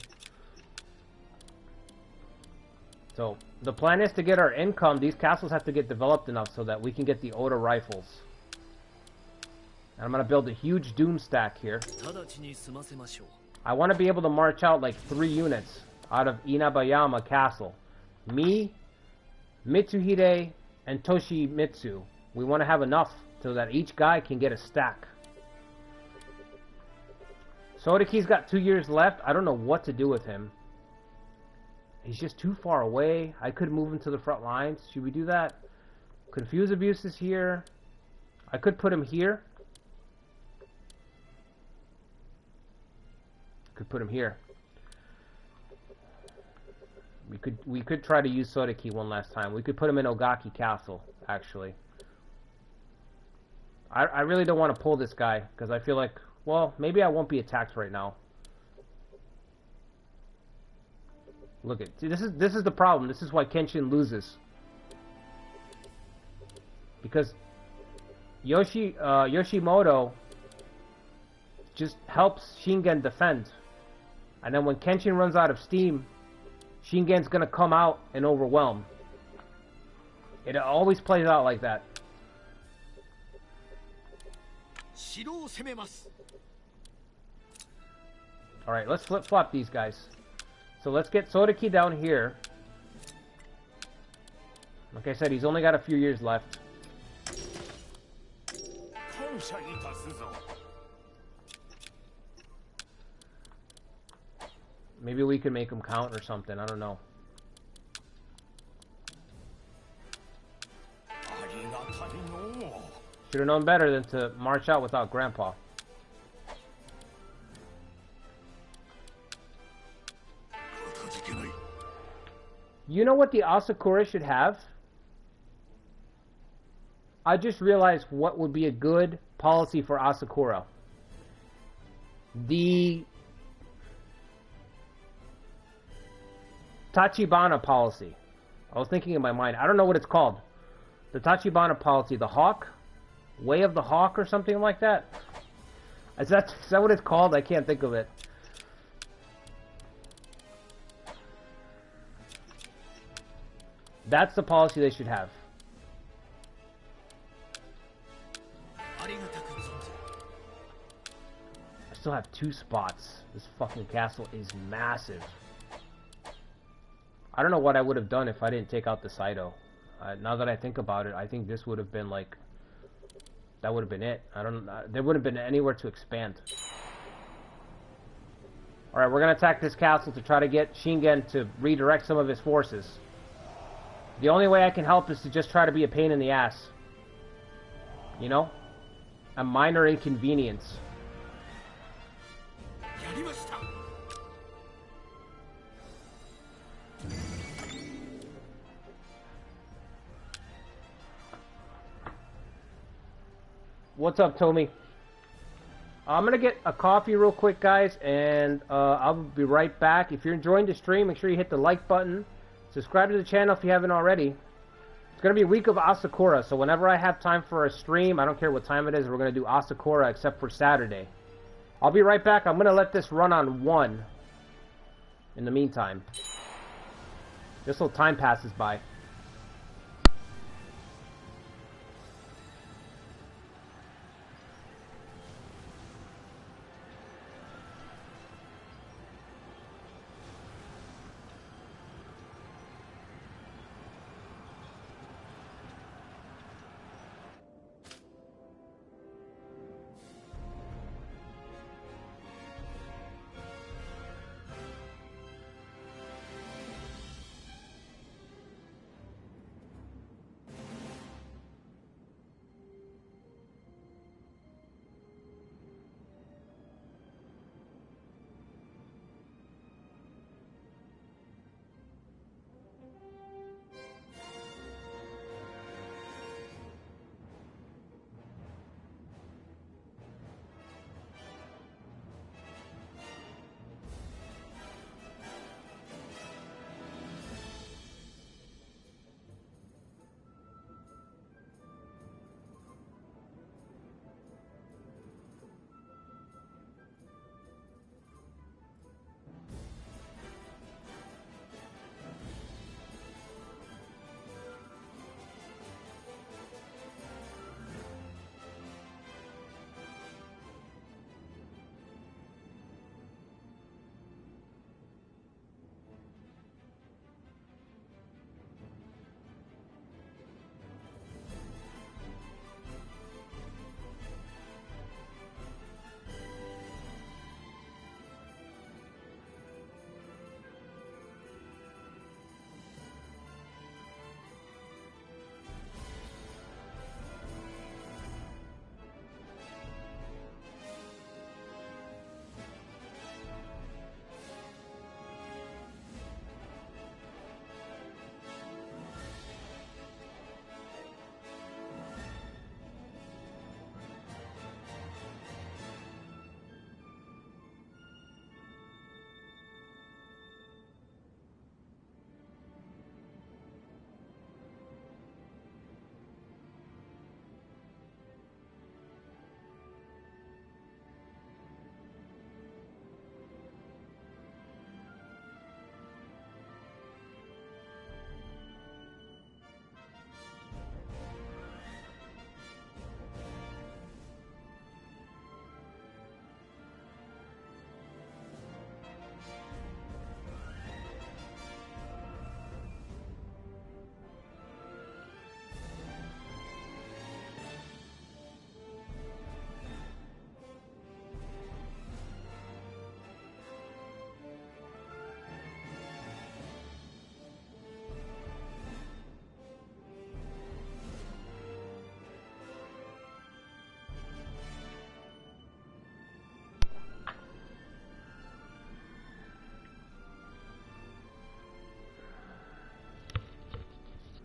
So the plan is to get our income. These castles have to get developed enough so that we can get the Oda rifles. And I'm gonna build a huge Doom stack here. I want to be able to march out like 3 units out of Inabayama Castle. Me, Mitsuhide, and Toshimitsu. We want to have enough so that each guy can get a stack. Sodaki's got 2 years left. I don't know what to do with him. He's just too far away. I could move him to the front lines. Should we do that? Confuse Abuse is here. I could put him here. Could put him here. We could try to use Sodeki one last time. We could put him in Ogaki Castle, actually. I really don't want to pull this guy, because I feel like, well, maybe I won't be attacked right now. Look at, see, this is the problem. This is why Kenshin loses. Because Yoshimoto just helps Shingen defend. And then when Kenshin runs out of steam, Shingen's gonna come out and overwhelm. It always plays out like that. Alright, let's flip-flop these guys. So let's get Sodeki down here. Like I said, he's only got a few years left. Maybe we can make him count or something, I don't know. Should have known better than to march out without Grandpa. You know what the Asakura should have? I just realized what would be a good policy for Asakura. The Tachibana policy. I was thinking in my mind. I don't know what it's called. The Tachibana policy. The Hawk? Way of the Hawk or something like that? Is that what it's called? I can't think of it. That's the policy they should have. I still have 2 spots. This fucking castle is massive. I don't know what I would have done if I didn't take out the Saito. Now that I think about it, I think this would have been like... That would have been it. I don't... there would have been anywhere to expand. Alright, we're going to attack this castle to try to get Shingen to redirect some of his forces. The only way I can help is to just try to be a pain in the ass. You know? A minor inconvenience. What's up, Tommy? I'm gonna get a coffee real quick, guys, and I'll be right back. If you're enjoying the stream, make sure you hit the like button. Subscribe to the channel if you haven't already. It's going to be a week of Asakura, so whenever I have time for a stream, I don't care what time it is, we're going to do Asakura except for Saturday. I'll be right back. I'm going to let this run on 1 in the meantime. Just so time passes by.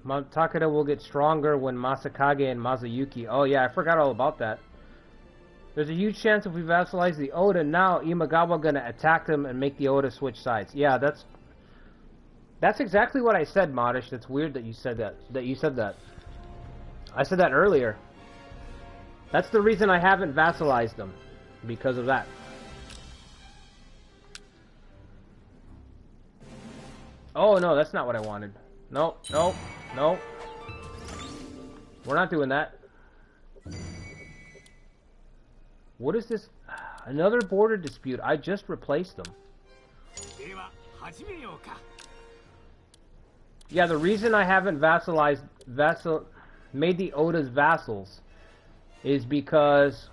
Takeda will get stronger when Masakage and Mazayuki. Oh yeah, I forgot all about that. There's a huge chance if we vassalize the Oda now, Imagawa gonna attack them and make the Oda switch sides. Yeah, that's exactly what I said, Modish. That's weird that you said that. I said that earlier. That's the reason I haven't vassalized them. Because of that. Oh no, that's not what I wanted. No, no, no. We're not doing that. What is this? Another border dispute. I just replaced them. Yeah, the reason I haven't made the Oda's vassals is because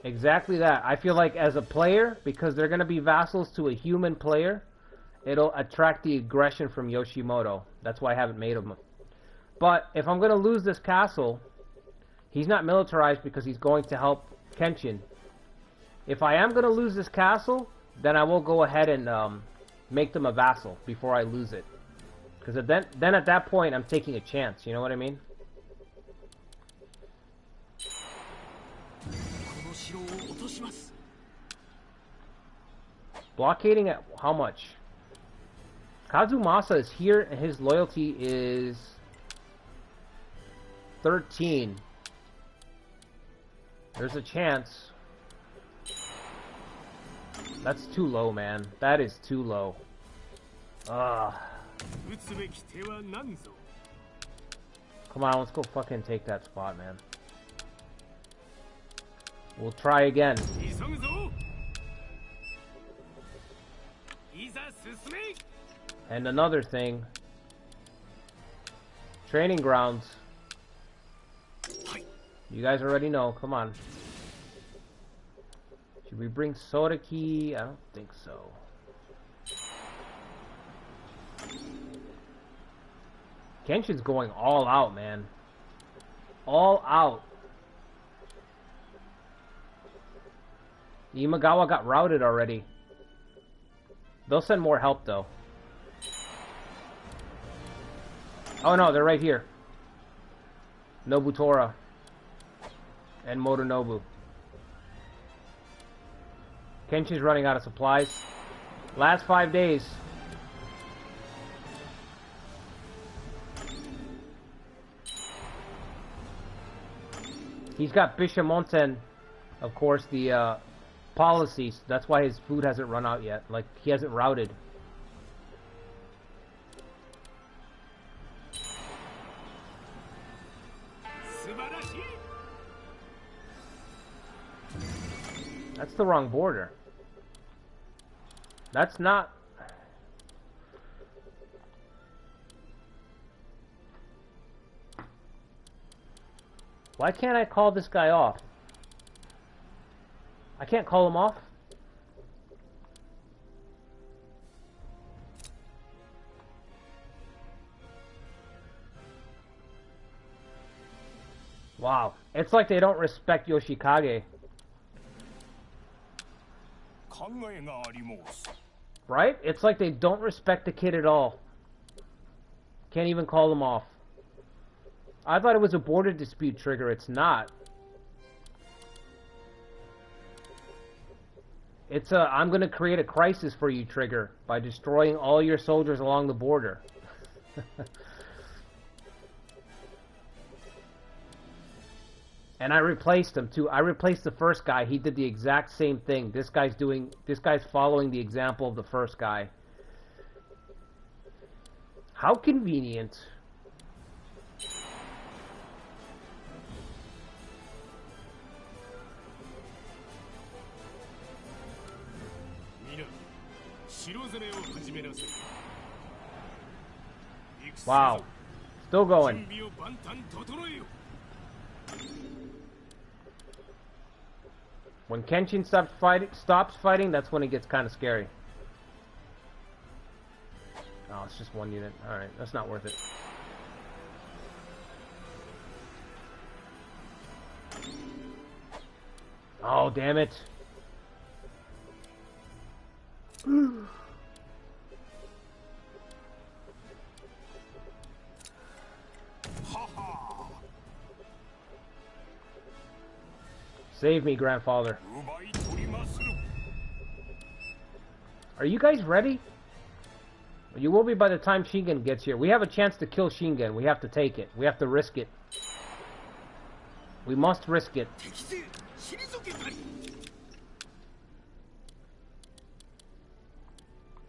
exactly that. I feel like as a player, because they're going to be vassals to a human player, it'll attract the aggression from Yoshimoto. That's why I haven't made him. But if I'm going to lose this castle, he's not militarized because he's going to help Kenshin. If I am going to lose this castle, then I will go ahead and make them a vassal before I lose it. Because then at that point, I'm taking a chance. You know what I mean? Blockading at how much? Kazumasa is here and his loyalty is 13. There's a chance. That's too low, man. That is too low. Ugh. Come on, let's go fucking take that spot, man. We'll try again. And another thing. Training grounds. You guys already know. Come on. Should we bring Sodaki? I don't think so. Kenshin's going all out, man. All out. Imagawa got routed already. They'll send more help, though. Oh no, they're right here. Nobutora. And Motonobu. Kenshin's running out of supplies. Last 5 days. He's got Bishamonten, of course, the policies. That's why his food hasn't run out yet. Like, he hasn't routed. That's the wrong border. That's not... Why can't I call this guy off? I can't call him off? Wow. It's like they don't respect Yoshikage. Right? It's like they don't respect the kid at all. Can't even call him off. I thought it was a border dispute trigger. It's not. It's a I'm gonna create a crisis for you trigger by destroying all your soldiers along the border. And I replaced him too. I replaced the first guy. He did the exact same thing. This guy's following the example of the first guy. How convenient. Wow. Still going. When Kenshin stops fighting, that's when it gets kind of scary. Oh, it's just one unit. Alright, that's not worth it. Oh, damn it. Save me, grandfather. Are you guys ready? You will be by the time Shingen gets here. We have a chance to kill Shingen. We have to take it. We have to risk it. We must risk it.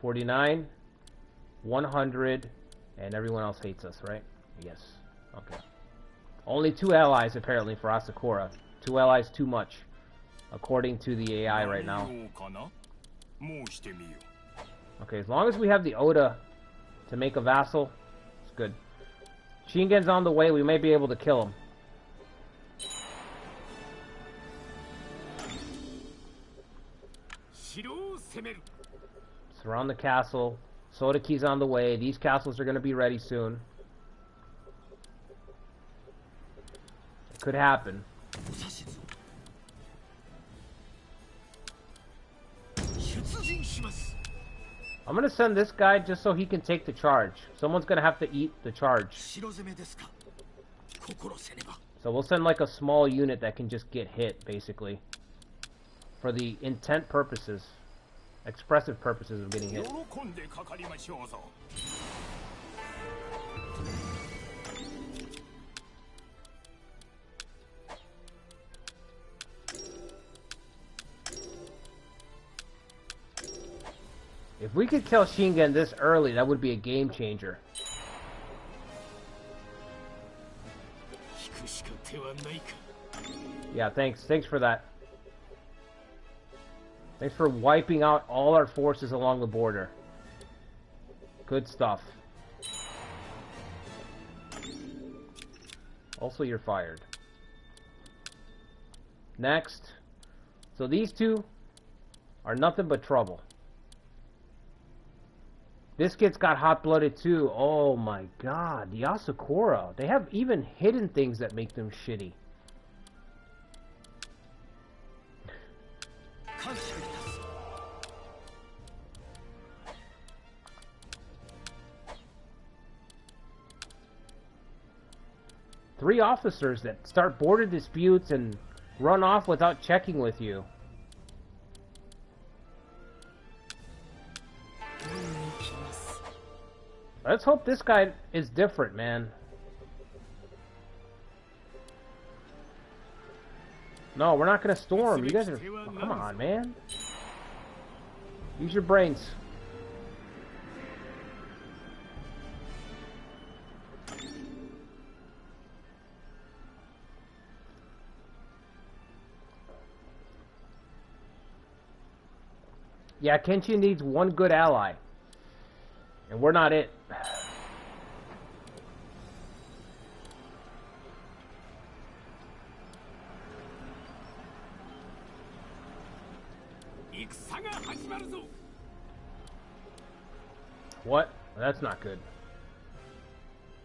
49, 100, and everyone else hates us, right? Yes. Okay. Only 2 allies, apparently, for Asakura. 2 allies too much, according to the AI right now. Okay, as long as we have the Oda to make a vassal, it's good. Shingen's on the way. We may be able to kill him. Surround the castle. Sodaki's on the way. These castles are going to be ready soon. It could happen. I'm going to send this guy just so he can take the charge. Someone's going to have to eat the charge. So we'll send like a small unit that can just get hit, basically. For the intent purposes. Expressive purposes of getting hit. If we could kill Shingen this early, that would be a game changer. Yeah, thanks for that. Thanks for wiping out all our forces along the border. Good stuff. Also, you're fired. Next. So these two are nothing but trouble. This kid's got hot-blooded too. Oh my god, the Asakura. They have even hidden things that make them shitty. Three officers that start border disputes and run off without checking with you. Let's hope this guy is different, man. No, we're not gonna storm. You guys are... Oh, come on, man. Use your brains. Yeah, Kenshin needs one good ally. And we're not it. What? That's not good.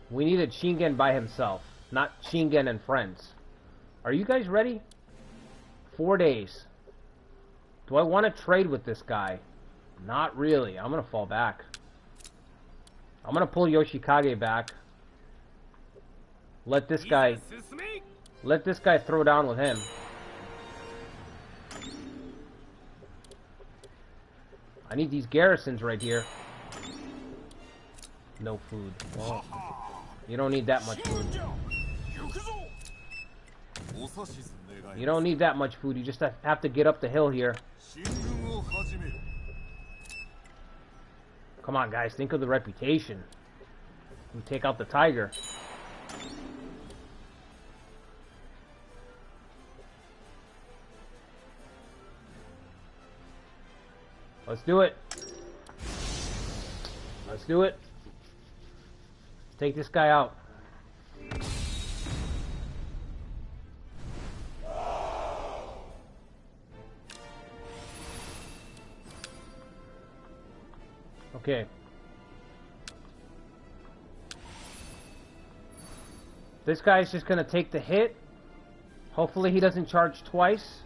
We needed Shingen by himself, not Shingen and friends. Are you guys ready? 4 days. Do I want to trade with this guy? Not really. I'm going to fall back. I'm going to pull Yoshikage back. Let this guy throw down with him. I need these garrisons right here. No food. Well, you don't need that much food. You don't need that much food. You just have to get up the hill here. Come on, guys. Think of the reputation. We take out the tiger. Let's do it. Let's do it. Take this guy out. Okay. This guy's just gonna take the hit. Hopefully he doesn't charge twice.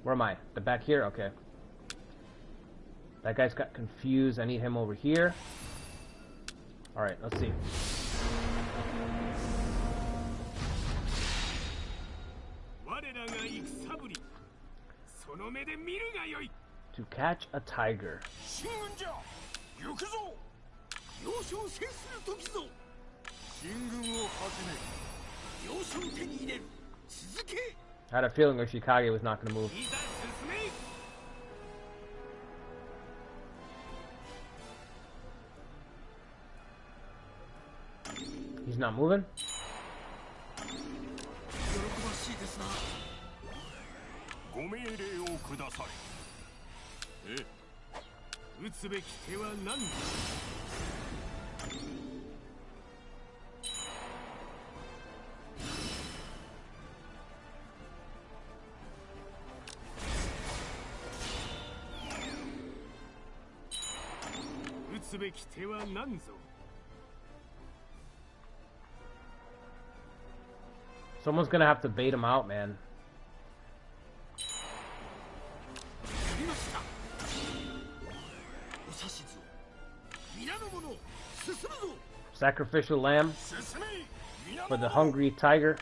Where am I? The back here? Okay. That guy's got confused. I need him over here. Alright, let's see. To catch a tiger. I had a feeling Yoshikage was not going to move. He's not moving. Someone's gonna have to bait him out, man. Sacrificial lamb for the hungry tiger.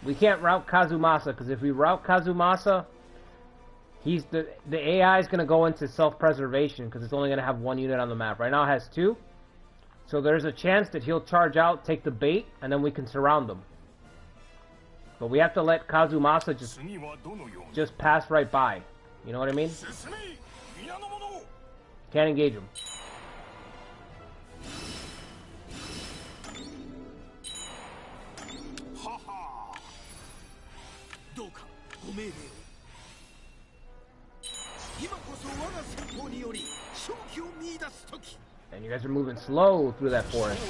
We can't route Kazumasa, because if we route Kazumasa, the AI is going to go into self-preservation, because it's only going to have one unit on the map. Right now it has two. So there's a chance that he'll charge out, take the bait, and then we can surround them. But we have to let Kazumasa just pass right by. You know what I mean? Can't engage him. And you guys are moving slow through that forest.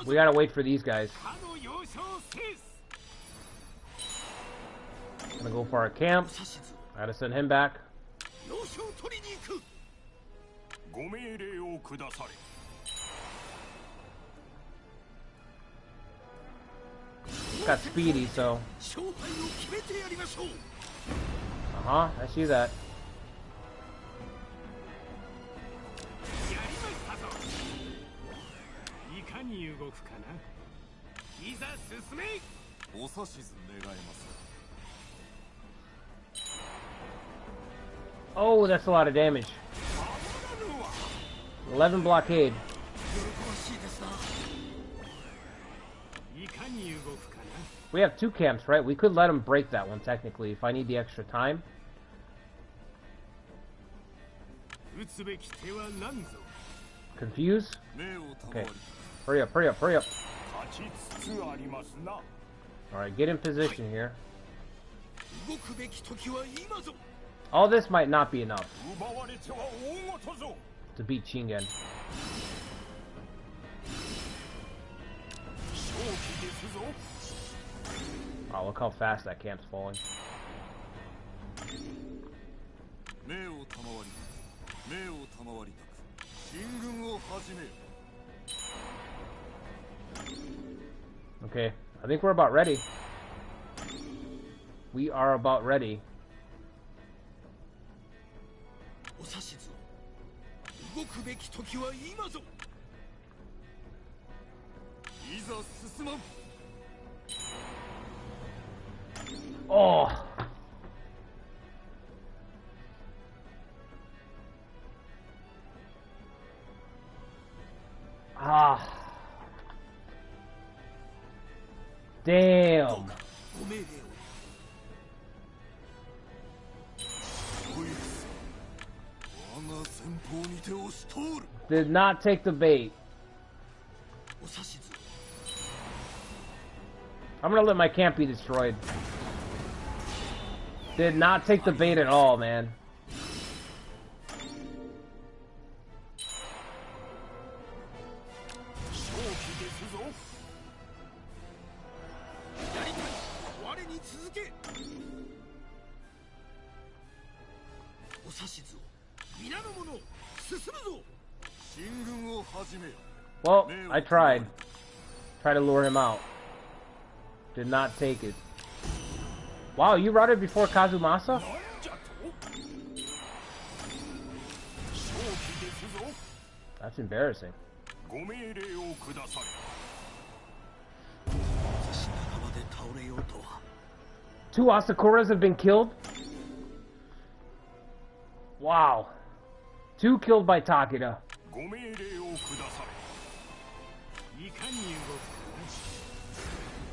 We gotta wait for these guys. Gonna go for our camp. Gotta send him back. Got speedy, so. I see that. Oh, that's a lot of damage. 11 blockade. We have two camps, right? We could let him break that one, technically, if I need the extra time. Confused? Okay. Hurry up, hurry up, hurry up. Alright, get in position here. All this might not be enough to beat Shingen. Oh, look how fast that camp's falling. Okay, I think we're about ready. We are about ready. Oh! Ah! Damn! Did not take the bait. I'm gonna let my camp be destroyed. Did not take the bait at all, man. Well, I tried. Try to lure him out. Did not take it. Wow, you routed before Kazumasa? That's embarrassing. Two Asakuras have been killed? Wow. Two killed by Takeda.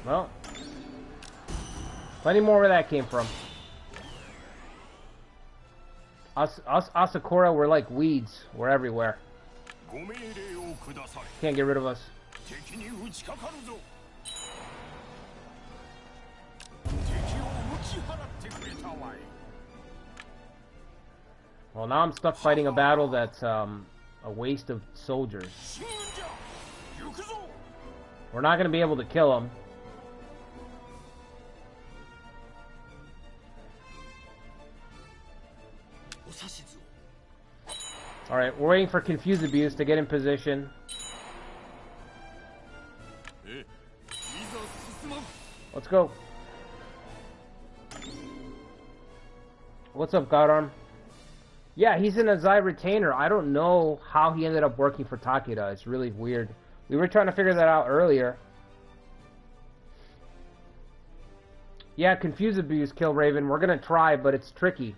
Well, plenty more where that came from. Us Asakura were like weeds. We're everywhere. Can't get rid of us. Well, now I'm stuck fighting a battle that's a waste of soldiers. We're not going to be able to kill him. Alright, we're waiting for Confuse Abuse to get in position. Let's go. What's up, Godarm? Yeah, he's an Azai retainer. I don't know how he ended up working for Takeda. It's really weird. We were trying to figure that out earlier. Yeah, Confuse Abuse, Kill Raven. We're gonna try, but it's tricky.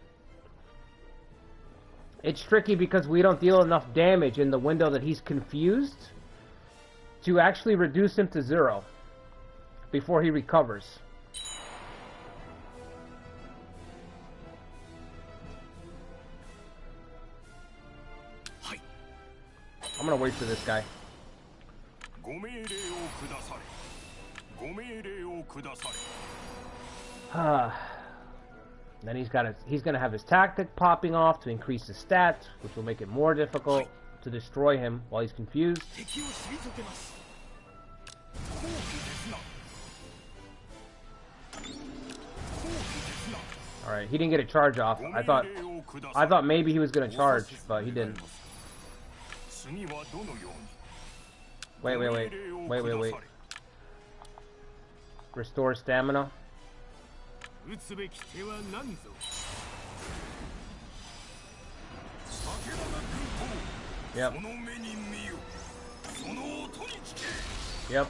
It's tricky because we don't deal enough damage in the window that he's confused to actually reduce him to 0 before he recovers. I'm gonna wait for this guy. Then he's gonna have his tactic popping off to increase his stats, which will make it more difficult to destroy him while he's confused. Alright, he didn't get a charge off. I thought maybe he was gonna charge, but he didn't. Wait. Restore stamina. Yep. Yep.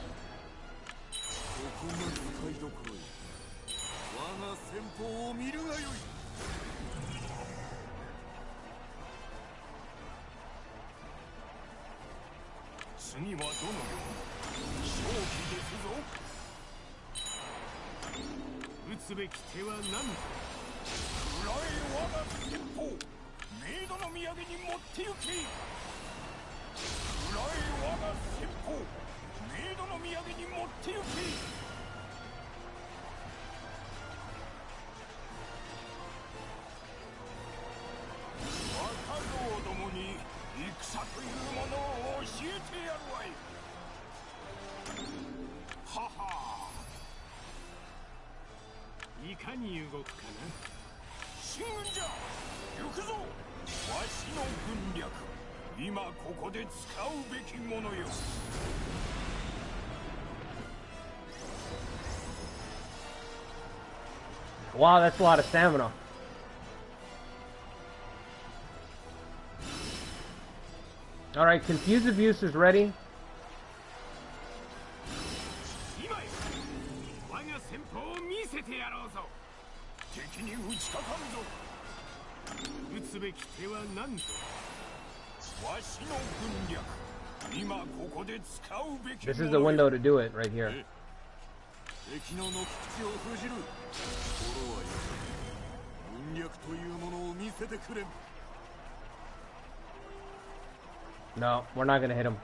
Wow, that's a lot of stamina. Alright, Confuse Abuse is ready. This is the window to do it, right here. No, we're not gonna hit him.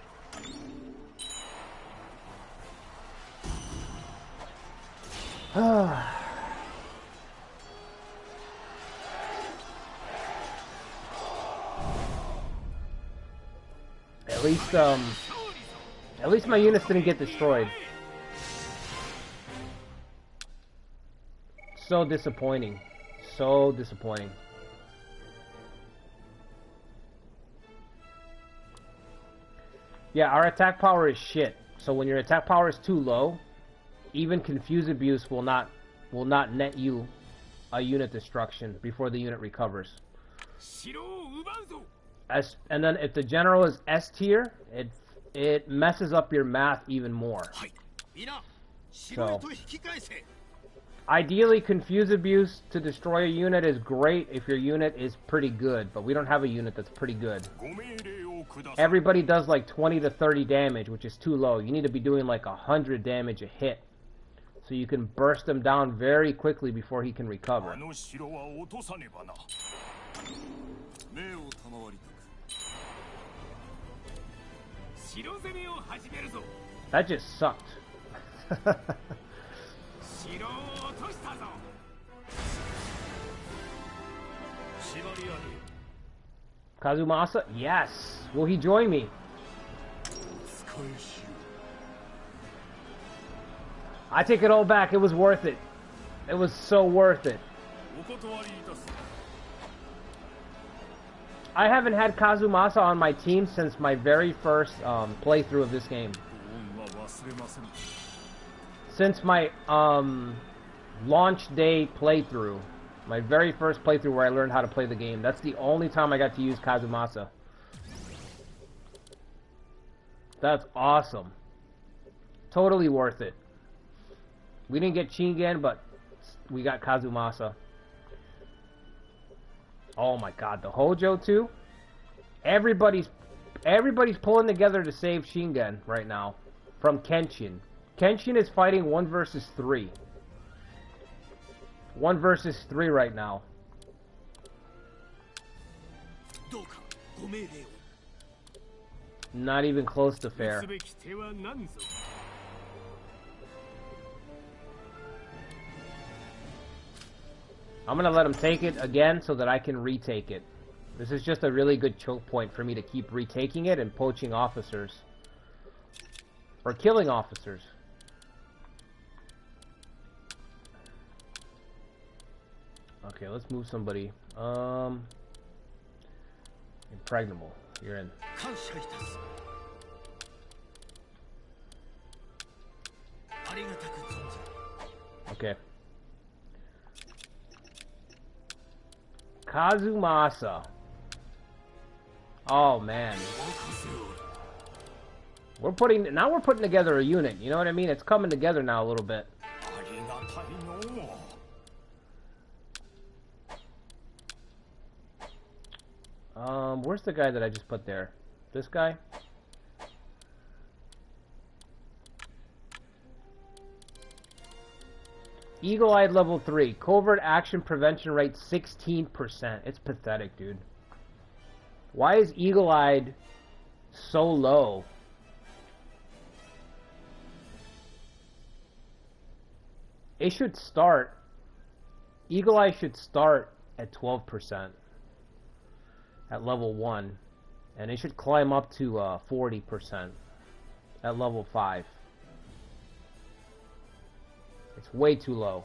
At least my units didn't get destroyed. So disappointing. So disappointing. Yeah, our attack power is shit. So when your attack power is too low, even Confuse Abuse will not net you a unit destruction before the unit recovers. And then if the general is S tier, it messes up your math even more. So, ideally, Confuse Abuse to destroy a unit is great if your unit is pretty good, but we don't have a unit that's pretty good. Everybody does like 20 to 30 damage, which is too low. You need to be doing like 100 damage a hit, so you can burst him down very quickly before he can recover. That just sucked. Kazumasa? Yes! Will he join me? I take it all back. It was worth it. It was so worth it. I haven't had Kazumasa on my team since my very first playthrough of this game. Since my launch day playthrough. My very first playthrough where I learned how to play the game. That's the only time I got to use Kazumasa. That's awesome. Totally worth it. We didn't get Shingen, but we got Kazumasa. Oh my god, the Hojo too? Everybody's pulling together to save Shingen right now from Kenshin. Kenshin is fighting 1 versus 3. 1 versus 3 right now. Not even close to fair. I'm gonna let him take it again so that I can retake it. This is just a really good choke point for me to keep retaking it and poaching officers. Or killing officers. Okay, let's move somebody. Impregnable. You're in. Okay. Kazumasa. Oh man. We're putting together a unit, you know what I mean? It's coming together now a little bit. Where's the guy that I just put there? This guy? Eagle-Eyed level 3. Covert action prevention rate 16%. It's pathetic, dude. Why is Eagle-Eyed so low? It should start... Eagle-Eye should start at 12%. At level 1. And it should climb up to 40% at level 5. It's way too low.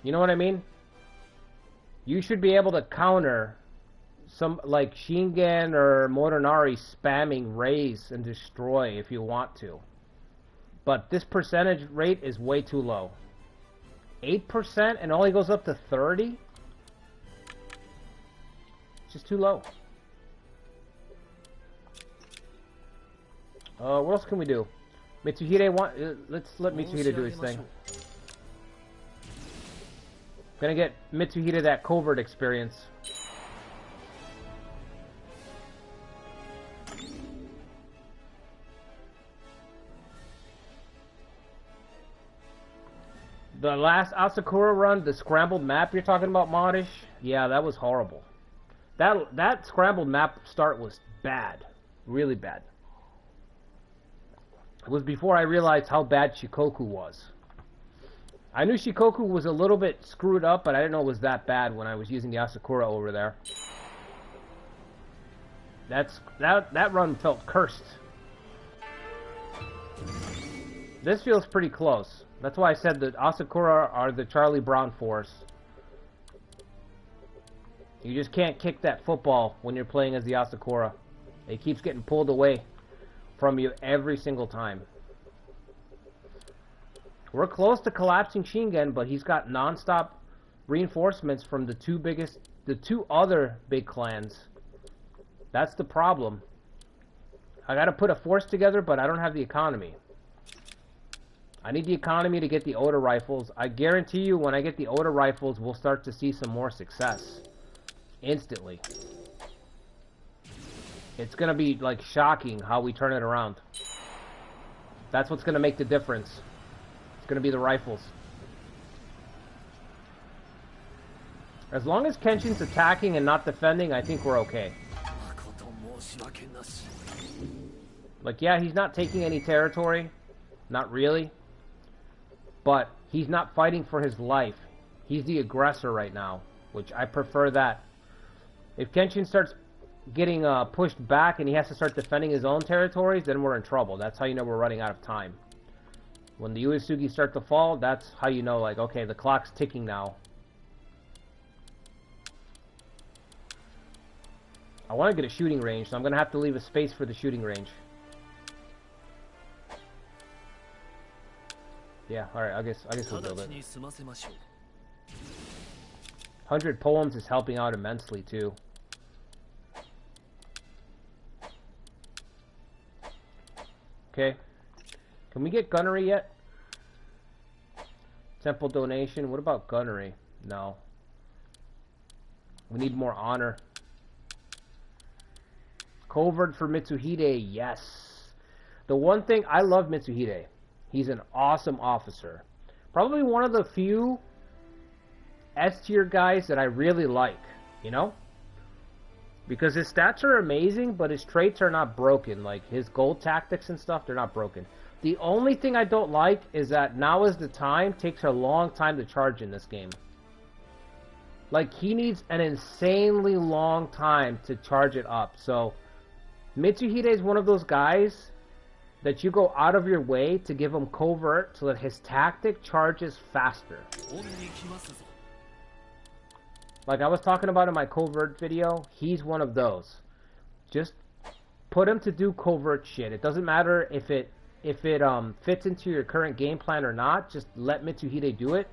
You know what I mean? You should be able to counter some, like Shingen or Motonari spamming raise and destroy if you want to. But this percentage rate is way too low. 8% and only goes up to 30? It's just too low. What else can we do? Mitsuhide let's let Mitsuhide do his thing. Gonna get Mitsuhide that covert experience. The last Asakura run, the scrambled map you're talking about, Modish? Yeah, that was horrible. That scrambled map start was bad. Really bad. It was before I realized how bad Shikoku was. I knew Shikoku was a little bit screwed up, but I didn't know it was that bad when I was using the Asakura over there. That run felt cursed. This feels pretty close. That's why I said that Asakura are the Charlie Brown force. You just can't kick that football when you're playing as the Asakura. It keeps getting pulled away from you every single time. We're close to collapsing Shingen, but he's got non-stop reinforcements from the two other big clans. That's the problem. I gotta put a force together, but I don't have the economy. I need the economy to get the Oda rifles. I guarantee you, when I get the Oda rifles, we'll start to see some more success. Instantly. It's gonna be, like, shocking how we turn it around. That's what's gonna make the difference. It's gonna be the rifles. As long as Kenshin's attacking and not defending, I think we're okay. Like, yeah, he's not taking any territory. Not really. But he's not fighting for his life. He's the aggressor right now, which I prefer that. If Kenshin starts getting pushed back and he has to start defending his own territories, then we're in trouble. That's how you know we're running out of time. When the Uesugi start to fall, that's how you know, like, okay, the clock's ticking now. I want to get a shooting range, so I'm going to have to leave a space for the shooting range. Yeah, alright, I guess we'll build it. 100 poems is helping out immensely, too. Okay. Can we get gunnery yet? Temple donation. What about gunnery? No. We need more honor. Covert for Mitsuhide, yes. The one thing, I love Mitsuhide. He's an awesome officer. Probably one of the few S-tier guys that I really like, you know? Because his stats are amazing, but his traits are not broken. Like, his gold tactics and stuff, they're not broken. The only thing I don't like is that now is the time takes a long time to charge in this game. Like, he needs an insanely long time to charge it up. So, Mitsuhide is one of those guys that you go out of your way to give him covert so that his tactic charges faster. Like I was talking about in my covert video, he's one of those. Just put him to do covert shit. It doesn't matter if it fits into your current game plan or not. Just let Mitsuhide do it,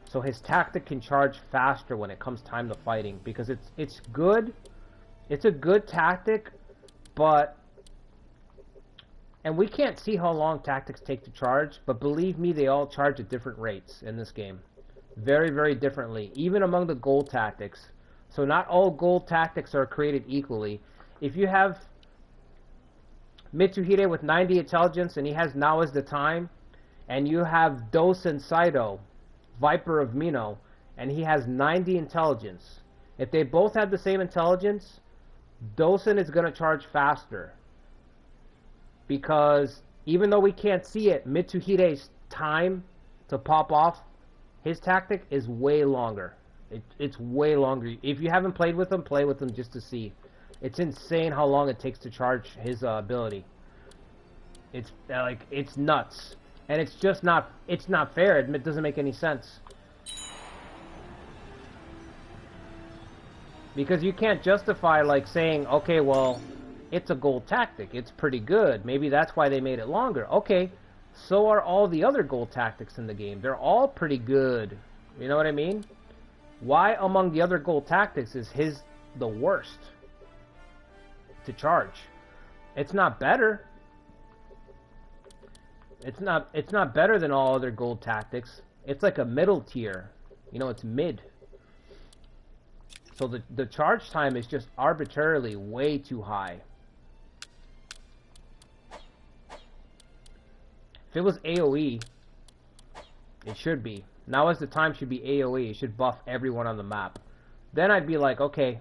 so his tactic can charge faster when it comes time to fighting. Because it's good. It's a good tactic, but. And we can't see how long tactics take to charge, but believe me, they all charge at different rates in this game. Very, very differently, even among the gold tactics. So not all gold tactics are created equally. If you have Mitsuhide with 90 intelligence and he has Now is the Time, and you have Dosen Saito, Viper of Mino, and he has 90 intelligence. If they both have the same intelligence, Dosen is going to charge faster. Because even though we can't see it, Mitsuhide's time to pop off his tactic is way longer. It's way longer. If you haven't played with him, play with him just to see. It's insane how long it takes to charge his ability. It's like, it's nuts. And it's just not, it's not fair. It doesn't make any sense. Because you can't justify like saying, okay, well, it's a gold tactic. It's pretty good. Maybe that's why they made it longer. Okay, so are all the other gold tactics in the game. They're all pretty good. You know what I mean? Why among the other gold tactics is his the worst to charge? It's not better. It's not better than all other gold tactics. It's like a middle tier. You know, it's mid. So the charge time is just arbitrarily way too high. If it was AoE, it should be. Now is the Time should be AoE. It should buff everyone on the map. Then I'd be like, okay,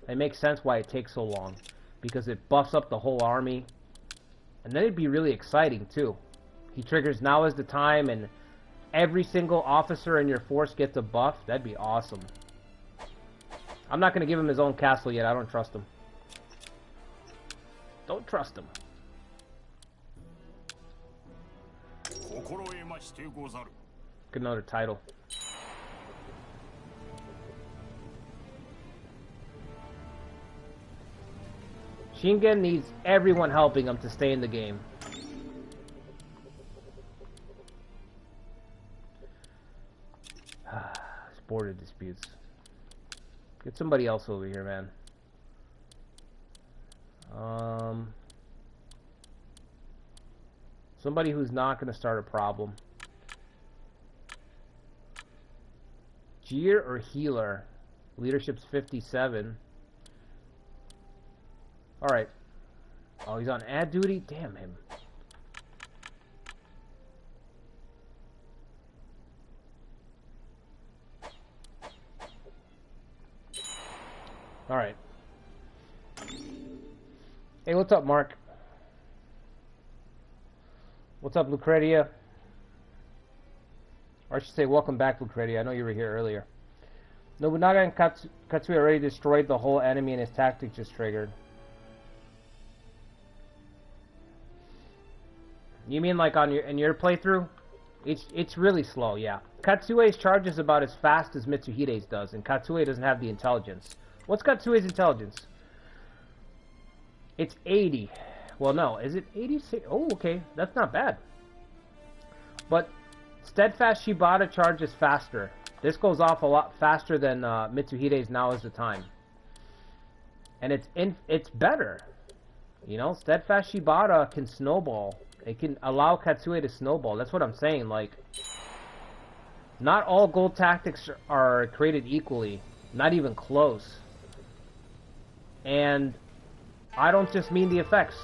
it makes sense why it takes so long. Because it buffs up the whole army. And then it'd be really exciting too. He triggers Now is the Time and every single officer in your force gets a buff. That'd be awesome. I'm not going to give him his own castle yet. I don't trust him. Don't trust him. Get another title. Shingen needs everyone helping him to stay in the game. border disputes. Get somebody else over here, man. Somebody who's not going to start a problem. Jeer or Healer? Leadership's 57. Alright. Oh, he's on ad duty? Damn him. Alright. Hey, what's up, Mark? What's up, Lucretia? Or I should say, welcome back, Lucretia. I know you were here earlier. Nobunaga and Katsui already destroyed the whole enemy and his tactic just triggered. You mean like on in your playthrough? It's really slow, yeah. Katsue's charge is about as fast as Mitsuhide's does, and Katsue doesn't have the intelligence. What's Katsue's intelligence? It's 80. Well, no, is it 86? Oh, okay, that's not bad. But Steadfast Shibata charges faster. This goes off a lot faster than Mitsuhide's Now is the Time. And it's better. You know, Steadfast Shibata can snowball. It can allow Katsue to snowball. That's what I'm saying. Like, not all gold tactics are created equally. Not even close. And I don't just mean the effects.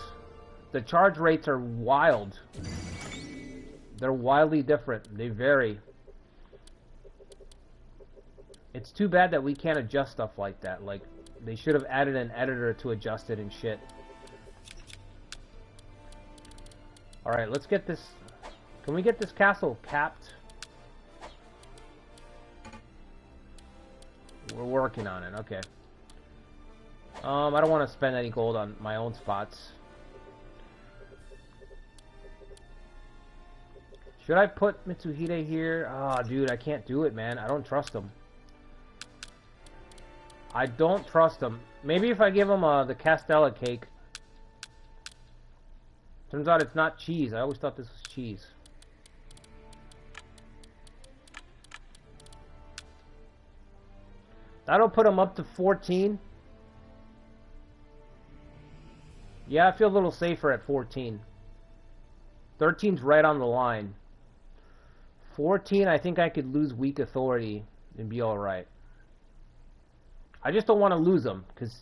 The charge rates are wild. They're wildly different. They vary. It's too bad that we can't adjust stuff like that. Like, they should have added an editor to adjust it and shit. Alright, let's get this... Can we get this castle capped? We're working on it, okay. I don't want to spend any gold on my own spots. Should I put Mitsuhide here? Ah, dude, I can't do it, man. I don't trust him. I don't trust him. Maybe if I give him the Castella cake. Turns out it's not cheese. I always thought this was cheese. That'll put him up to 14. Yeah, I feel a little safer at 14. 13's right on the line. 14, I think I could lose weak authority and be alright. I just don't want to lose him, because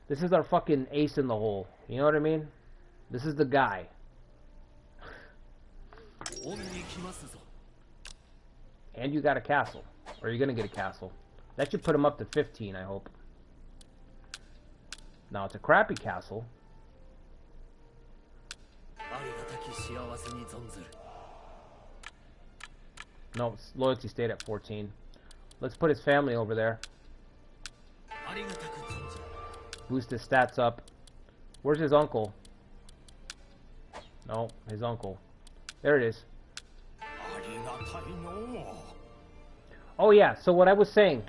this is our fucking ace in the hole. You know what I mean? This is the guy. And you got a castle. Or you're gonna get a castle. That should put him up to 15, I hope. Now, it's a crappy castle. No, loyalty stayed at 14. Let's put his family over there. Boost his stats up. Where's his uncle? No, his uncle. There it is. Oh yeah, so what I was saying.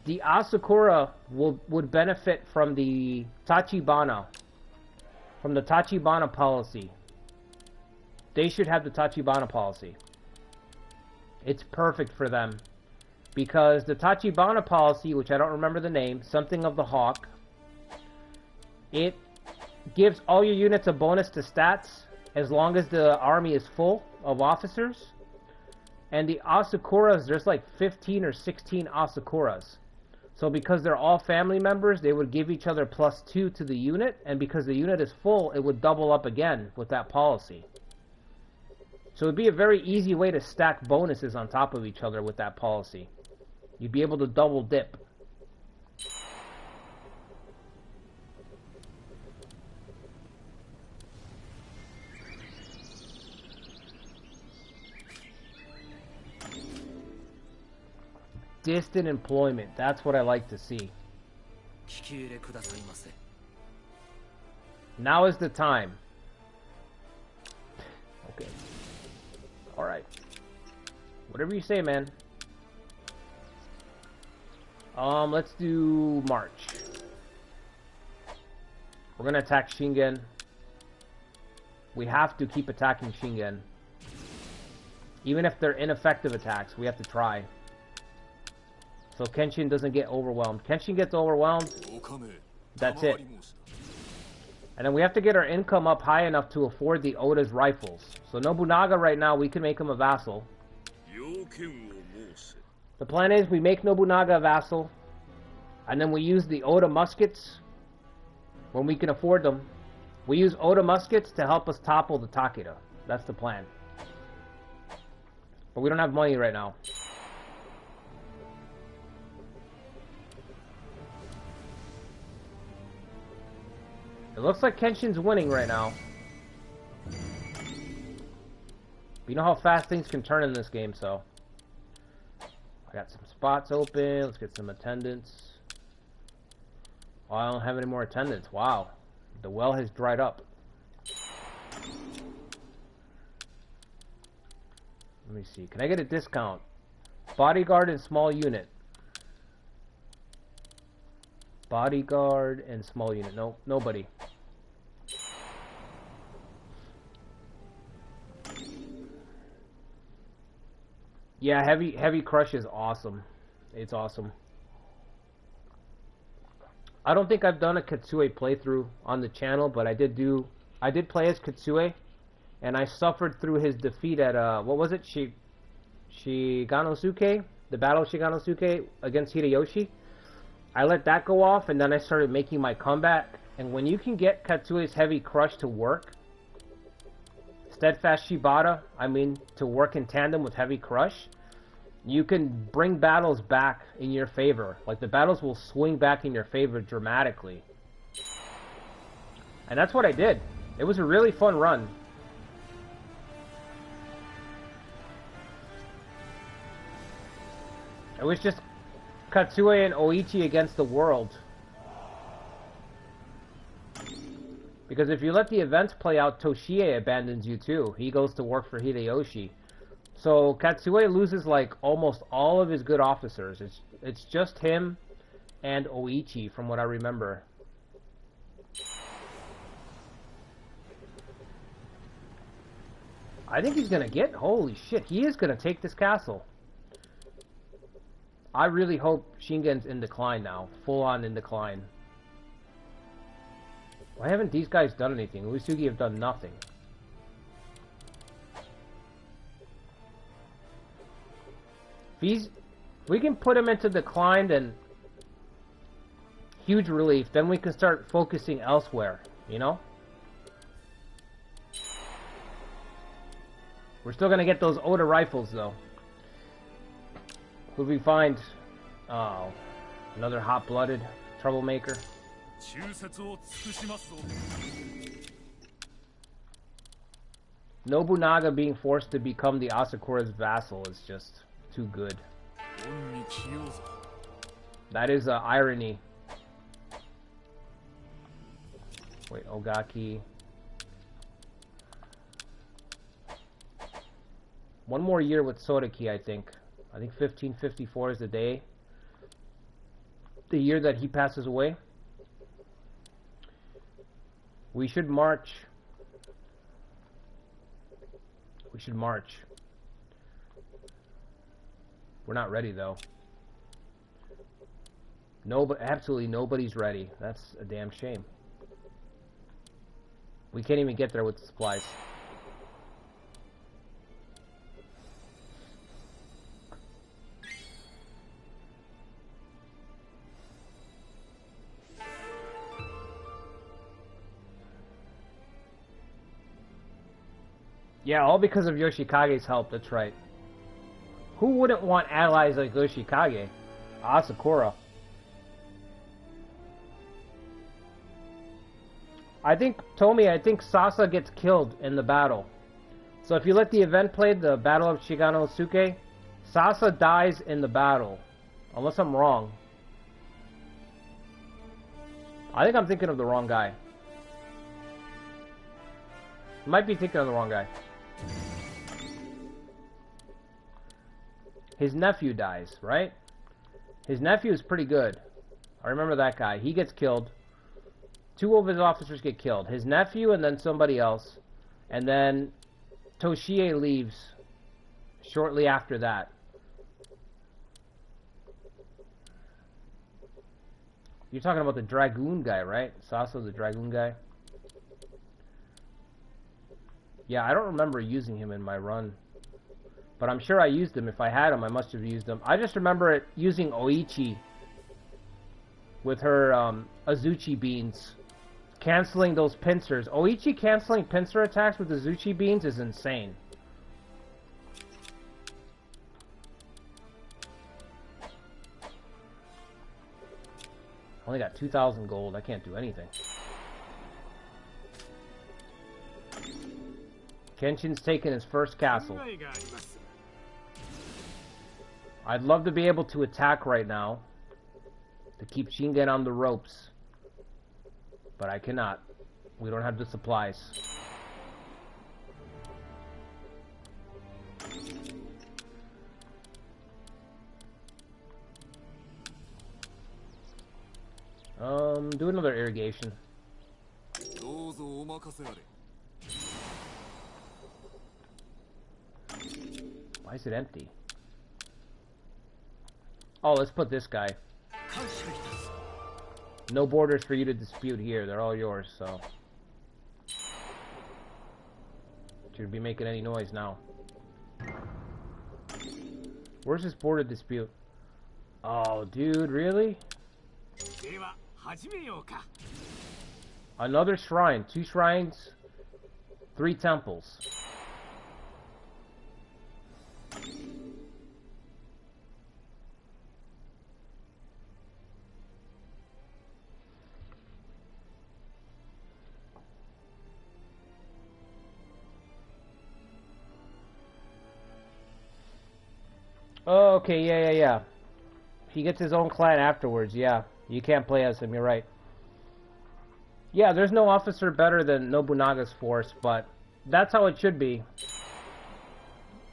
The Asakura would benefit from the Tachibana. From the Tachibana policy. They should have the Tachibana policy. It's perfect for them. Because the Tachibana policy, which I don't remember the name, something of the Hawk, it gives all your units a bonus to stats as long as the army is full of officers. And the Asakuras, there's like 15 or 16 Asakuras. So because they're all family members, they would give each other +2 to the unit. And because the unit is full, it would double up again with that policy. So it would be a very easy way to stack bonuses on top of each other with that policy. You'd be able to double dip. Distant employment. That's what I like to see. Now is the time. Okay. Alright. Whatever you say, man. Let's do March. We're gonna attack Shingen. We have to keep attacking Shingen. Even if they're ineffective attacks, we have to try. So Kenshin doesn't get overwhelmed. Kenshin gets overwhelmed, that's it. And then we have to get our income up high enough to afford the Oda's rifles. So Nobunaga right now, we can make him a vassal. The plan is we make Nobunaga a vassal, and then we use the Oda muskets when we can afford them. We use Oda muskets to help us topple the Takeda. That's the plan. But we don't have money right now. It looks like Kenshin's winning right now. But you know how fast things can turn in this game, so. I got some spots open. Let's get some attendance. Oh, I don't have any more attendance. Wow. The well has dried up. Let me see. Can I get a discount? Bodyguard and small unit. Bodyguard and small unit. No, nobody. Yeah, heavy crush is awesome. It's awesome. I don't think I've done a Katsue playthrough on the channel, but I did play as Katsue, and I suffered through his defeat at what was it? Shiganosuke? The Battle of Shiganosuke against Hideyoshi. I let that go off, and then I started making my comeback. And when you can get Katsue's heavy crush to work, steadfast Shibata, I mean, to work in tandem with heavy crush, you can bring battles back in your favor. Like, the battles will swing back in your favor dramatically. And that's what I did. It was a really fun run. It was just Katsue and Oichi against the world. Because if you let the events play out, Toshie abandons you too. He goes to work for Hideyoshi. So Katsue loses like almost all of his good officers. It's just him and Oichi from what I remember. I think he's gonna get, holy shit, he is gonna take this castle. I really hope Shingen's in decline now. Full on in decline. Why haven't these guys done anything? Uesugi have done nothing. If we can put him into decline, then huge relief. Then we can start focusing elsewhere, you know? We're still gonna get those Oda rifles though. Who we find? Oh, another hot-blooded troublemaker. Nobunaga being forced to become the Asakura's vassal is just too good. That is irony. Wait, Ogaki. One more year with Sodaki, I think. I think 1554 is the day. The year that he passes away. We should march. We should march. We're not ready though. No, but absolutely nobody's ready. That's a damn shame. We can't even get there with the supplies. Yeah, all because of Yoshikage's help, that's right. Who wouldn't want allies like Yoshikage? Asakura. I think Sasa gets killed in the battle. So if you let the event play, the Battle of Shiganosuke, Sasa dies in the battle. Unless I'm wrong. I think I'm thinking of the wrong guy. Might be thinking of the wrong guy. His nephew dies, right? His nephew is pretty good. I remember that guy. He gets killed. Two of his officers get killed. His nephew and then somebody else. And then Toshie leaves shortly after that. You're talking about the Dragoon guy, right? Saso, the Dragoon guy? Yeah, I don't remember using him in my run. But I'm sure I used him. If I had him, I must have used him. I just remember it using Oichi with her Azuchi beans. Canceling those pincers. Oichi canceling pincer attacks with Azuchi beans is insane. Only got 2,000 gold. I can't do anything. Kenshin's taken his first castle. I'd love to be able to attack right now to keep Shingen on the ropes. But I cannot. We don't have the supplies. Do another irrigation. Why is it empty? Oh, let's put this guy. No borders for you to dispute here. They're all yours, so. Should be making any noise now. Where's this border dispute? Oh, dude, really? Another shrine. 2 shrines, 3 temples. Oh, okay, yeah. He gets his own clan afterwards, yeah. You can't play as him, you're right. Yeah, there's no officer better than Nobunaga's force, but that's how it should be.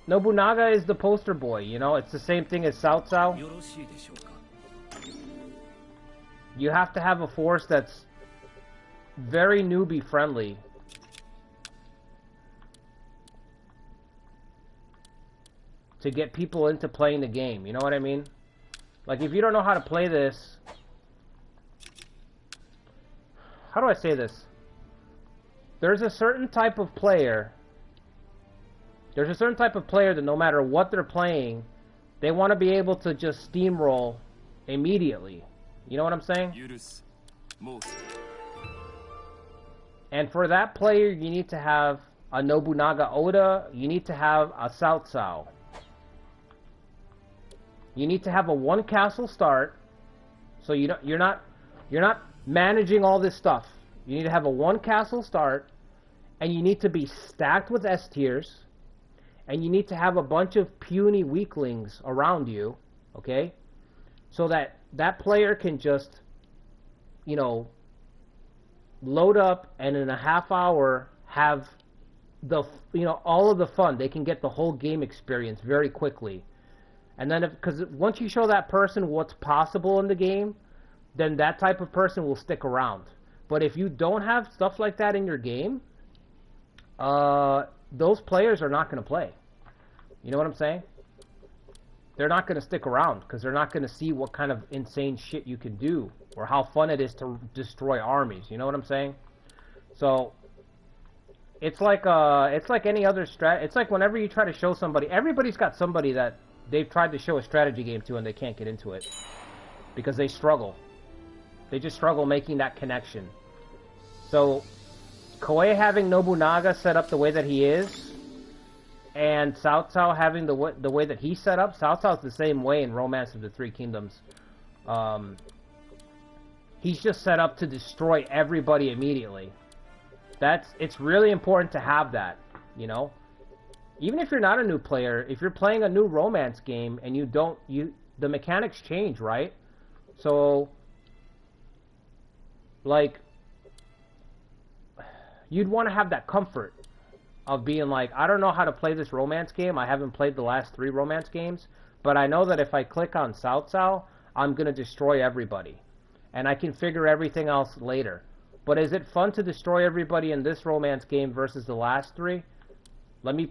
Nobunaga is the poster boy, you know? It's the same thing as Cao Cao. You have to have a force that's very newbie friendly. To get people into playing the game, you know what I mean? Like, if you don't know how to play this... How do I say this? There's a certain type of player... There's a certain type of player that no matter what they're playing, they want to be able to just steamroll immediately. You know what I'm saying? And for that player, you need to have a Nobunaga Oda, you need to have a Cao Cao. You need to have a 1 castle start, so you're not managing all this stuff. You need to have a 1 castle start, and you need to be stacked with S tiers, and you need to have a bunch of puny weaklings around you, okay? So that that player can just, you know, load up and in a half hour have the, you know, all of the fun. They can get the whole game experience very quickly. And then, because once you show that person what's possible in the game, then that type of person will stick around. But if you don't have stuff like that in your game, those players are not going to play. You know what I'm saying? They're not going to stick around because they're not going to see what kind of insane shit you can do or how fun it is to destroy armies. You know what I'm saying? So it's like any other strat. It's like whenever you try to show somebody, everybody's got somebody that they've tried to show a strategy game to and they can't get into it because they struggle. They just struggle making that connection. So Koei having Nobunaga set up the way that he is, and Cao Cao having the way that he set up. Cao Cao's the same way in Romance of the Three Kingdoms. He's just set up to destroy everybody immediately. It's really important to have that, you know? Even if you're not a new player, if you're playing a new romance game and the mechanics change, right? So, like, you'd want to have that comfort of being like, I don't know how to play this romance game. I haven't played the last 3 romance games, but I know that if I click on Cao Cao, I'm going to destroy everybody. And I can figure everything else later. But is it fun to destroy everybody in this romance game versus the last 3? Let me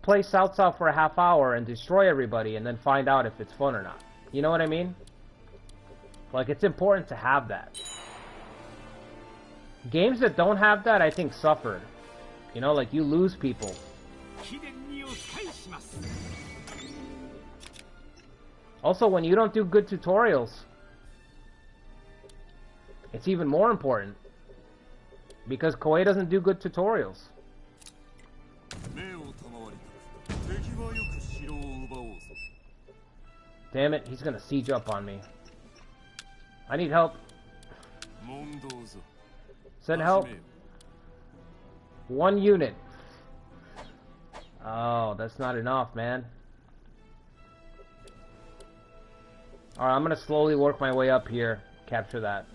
play Cao Cao for a half hour and destroy everybody and then find out if it's fun or not. You know what I mean? Like, it's important to have that. Games that don't have that, I think, suffer. You know, like, you lose people. Also, when you don't do good tutorials, it's even more important. Because Koei doesn't do good tutorials. Damn it, he's gonna siege up on me. I need help. Send help. 1 unit. Oh, that's not enough, man. Alright, I'm gonna slowly work my way up here. Capture that.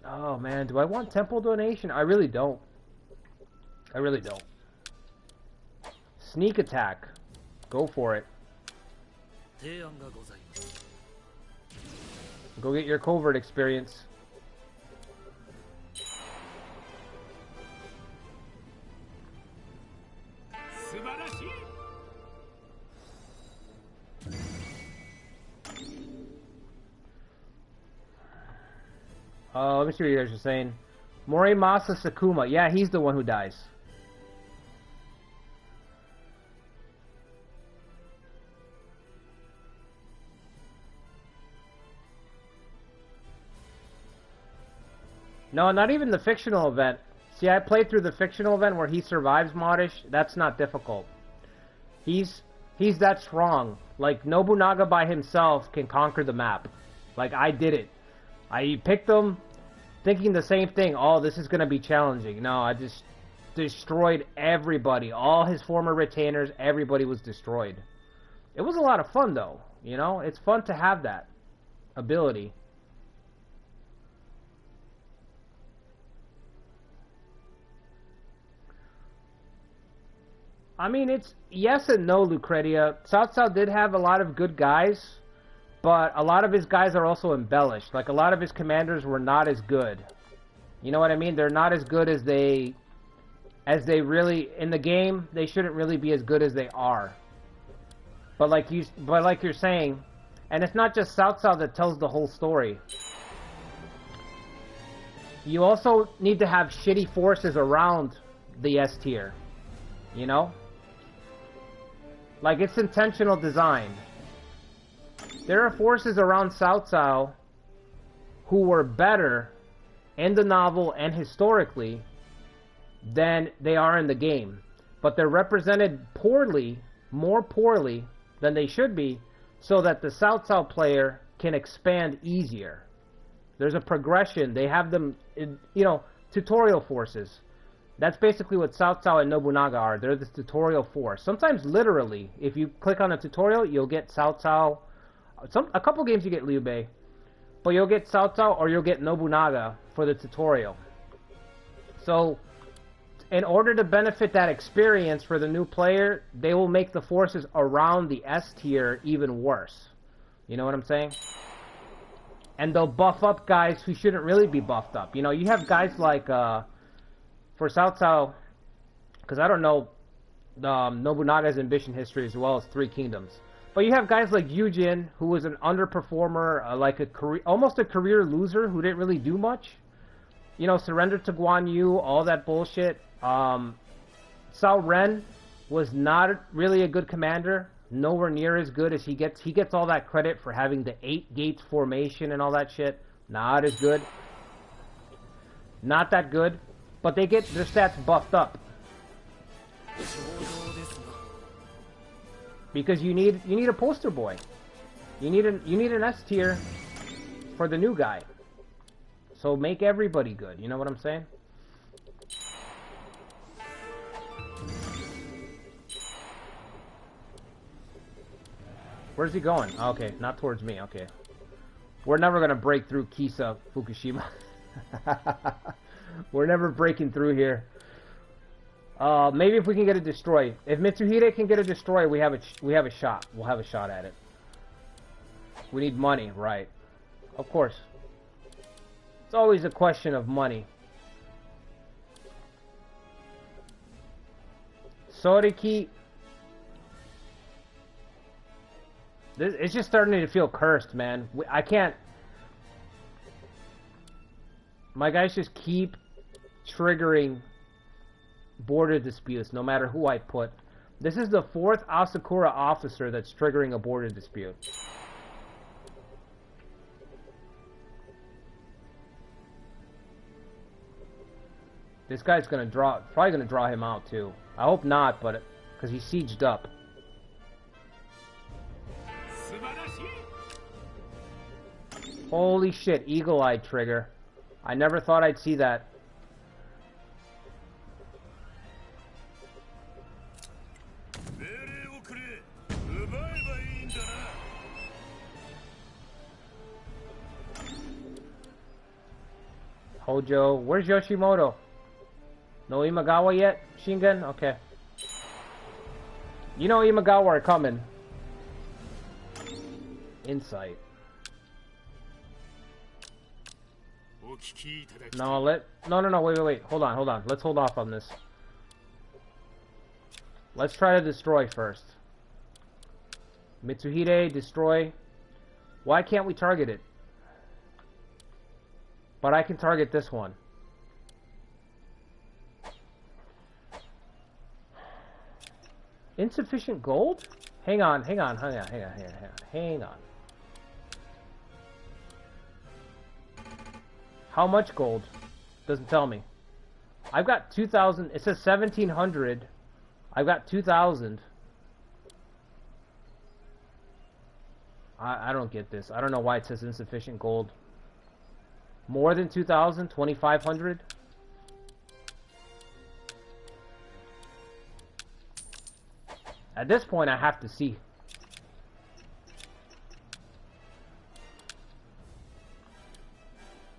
Oh man, do I want temple donation? I really don't. I really don't. Sneak attack. Go for it. Go get your covert experience. Let me see what you guys are saying. Morimasa Sakuma. Yeah, he's the one who dies. No, not even the fictional event. See, I played through the fictional event where he survives Modish. That's not difficult. He's that strong. Like, Nobunaga by himself can conquer the map. Like, I did it. I picked him thinking the same thing. Oh, this is going to be challenging. No, I just destroyed everybody. All his former retainers, everybody was destroyed. It was a lot of fun, though. You know, it's fun to have that ability. I mean, it's yes and no, Lucretia. Cao Cao did have a lot of good guys, but a lot of his guys are also embellished. Like, a lot of his commanders were not as good. You know what I mean? They're not as good as they really, in the game, they shouldn't really be as good as they are. But like you're saying, and it's not just Cao Cao that tells the whole story. You also need to have shitty forces around the S tier. You know? Like, it's intentional design. There are forces around Cao Cao who were better in the novel and historically than they are in the game. But they're represented poorly, more poorly than they should be, so that the Cao Cao player can expand easier. There's a progression. They have them, in, you know, tutorial forces. That's basically what Cao Cao and Nobunaga are. They're this tutorial force. Sometimes literally, if you click on a tutorial, you'll get Cao Cao. A couple games you get Liu Bei, but you'll get Cao Cao or you'll get Nobunaga for the tutorial. So, in order to benefit that experience for the new player, they will make the forces around the S tier even worse. You know what I'm saying? And they'll buff up guys who shouldn't really be buffed up. You know, you have guys like, for Cao Cao, because I don't know Nobunaga's ambition history as well as Three Kingdoms. But you have guys like Yujin, who was an underperformer, like almost a career loser who didn't really do much. You know, surrendered to Guan Yu, all that bullshit. Cao Ren was not really a good commander. Nowhere near as good as he gets. He gets all that credit for having the 8 gates formation and all that shit. Not as good. Not that good. But they get their stats buffed up. Because you need a poster boy. You need an S tier for the new guy. So make everybody good. You know what I'm saying? Where's he going? Okay, not towards me. Okay. We're never gonna break through Kisa Fukushima. We're never breaking through here. Maybe if we can get a destroy. If Mitsuhide can get a destroy, we have a shot. We'll have a shot at it. We need money, right? Of course. It's always a question of money. Soriki. It's just starting to feel cursed, man. I can't. My guys just keep triggering border disputes, no matter who I put. This is the 4th Asakura officer that's triggering a border dispute. This guy's gonna probably gonna draw him out too. I hope not, but because he's sieged up. Holy shit, eagle-eye trigger. I never thought I'd see that. Hojo, where's Yoshimoto? No Imagawa yet? Shingen? Okay. You know Imagawa are coming. Insight. No, wait. Hold on. Let's hold off on this. Let's try to destroy first. Mitsuhide, destroy. Why can't we target it? But I can target this one. Insufficient gold? Hang on. How much gold? Doesn't tell me. I've got 2,000. It says 1,700. I've got 2,000. I don't get this. I don't know why it says insufficient gold. More than 2,000? 2,500? At this point, I have to see.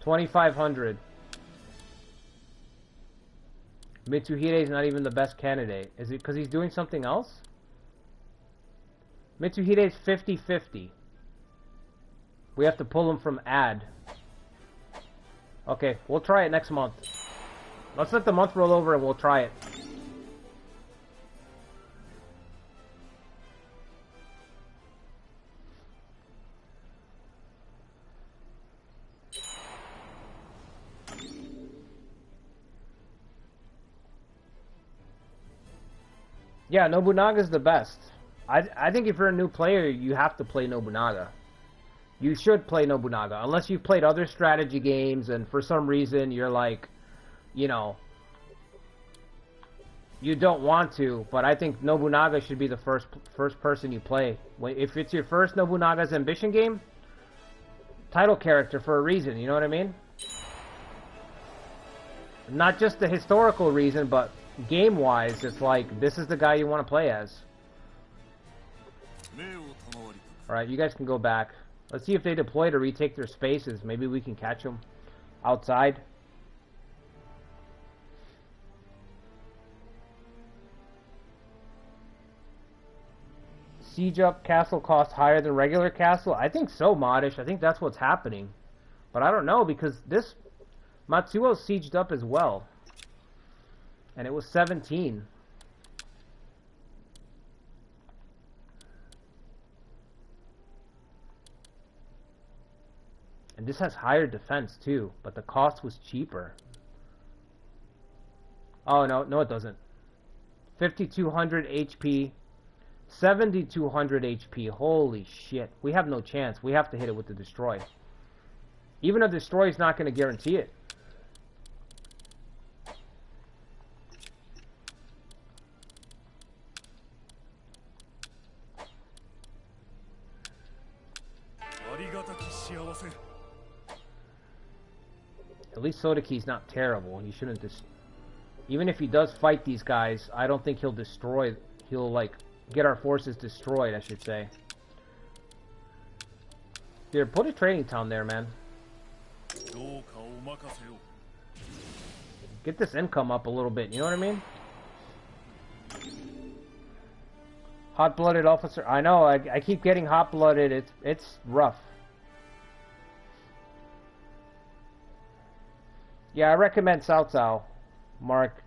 $2,500. Mitsuhide is not even the best candidate. Is it because he's doing something else? Mitsuhide is 50-50. We have to pull him from ad. Okay, we'll try it next month. Let's let the month roll over and we'll try it. Yeah, Nobunaga's the best. I think if you're a new player, you have to play Nobunaga. You should play Nobunaga, unless you've played other strategy games and for some reason you're like, you know, you don't want to, but I think Nobunaga should be the first person you play. If it's your first Nobunaga's Ambition game, title character for a reason, you know what I mean? Not just the historical reason, but game-wise, it's like, this is the guy you want to play as. Alright, you guys can go back. Let's see if they deploy to retake their spaces. Maybe we can catch them outside. Siege up, castle cost higher than regular castle? I think so, Modish. I think that's what's happening. But I don't know, because this Matsuo's sieged up as well. And it was 17. And this has higher defense too, but the cost was cheaper. Oh, no it doesn't. 5,200 HP, 7,200 HP. Holy shit. We have no chance. We have to hit it with the destroy. Even a destroy is not going to guarantee it. At least Sodaki's not terrible. He shouldn't just... Even if he does fight these guys, I don't think he'll destroy... He'll, like, get our forces destroyed, I should say. Here, put a trading town there, man. Get this income up a little bit, you know what I mean? Hot-blooded officer. I know, I keep getting hot-blooded. It's rough. Yeah, I recommend Cao Cao, Mark.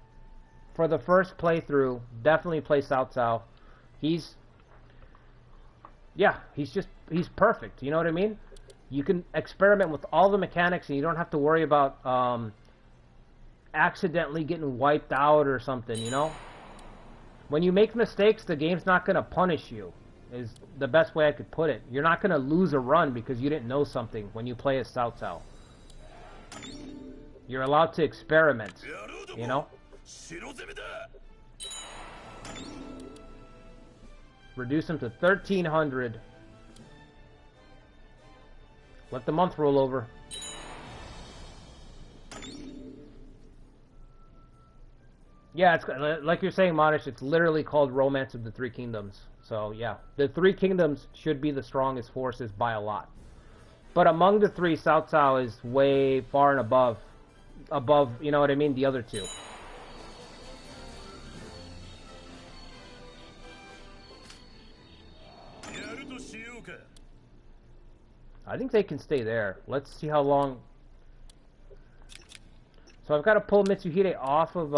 for the first playthrough, definitely play Cao Cao. He's perfect. You know what I mean? You can experiment with all the mechanics, and you don't have to worry about accidentally getting wiped out or something, you know? When you make mistakes, the game's not going to punish you, is the best way I could put it. You're not going to lose a run because you didn't know something when you play as Cao Cao. You're allowed to experiment, you know? Reduce him to 1,300. Let the month roll over. Yeah, it's like you're saying, Monish, it's literally called Romance of the Three Kingdoms. So, yeah. The Three Kingdoms should be the strongest forces by a lot. But among the three, Cao Cao is way far and above, you know what I mean, the other two. I think they can stay there. Let's see how long. So I've got to pull Mitsuhide off of,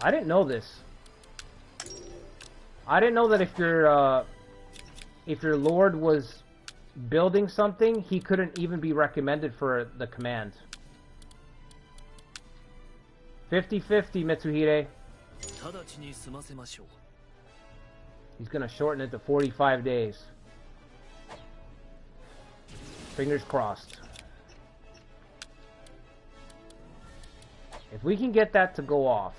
I didn't know this. I didn't know that if your lord was building something, he couldn't even be recommended for the command. 50-50, Mitsuhide. He's going to shorten it to 45 days. Fingers crossed. If we can get that to go off.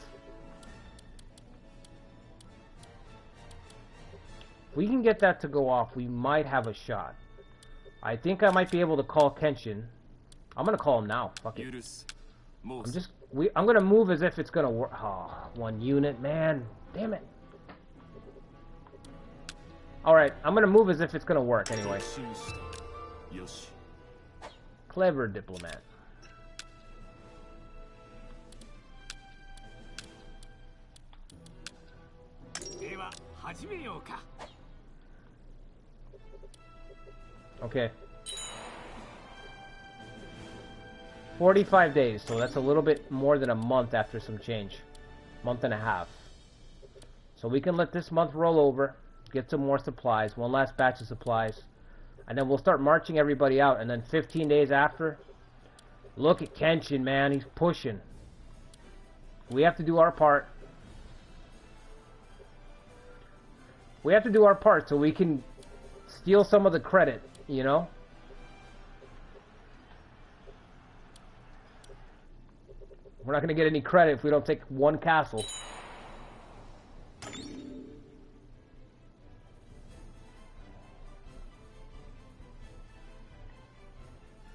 If we can get that to go off, we might have a shot. I think I might be able to call Kenshin. I'm going to call him now. Fuck it. I'm going to move as if it's going to work. Oh, one unit, man. Damn it. Alright, I'm going to move as if it's going to work anyway. Clever diplomat. Okay. 45 days, so that's a little bit more than a month after some change. Month and a half. So we can let this month roll over, get some more supplies, one last batch of supplies, and then we'll start marching everybody out, and then 15 days after, look at Kenshin, man, he's pushing. We have to do our part. We have to do our part so we can steal some of the credit, you know? We're not going to get any credit if we don't take one castle.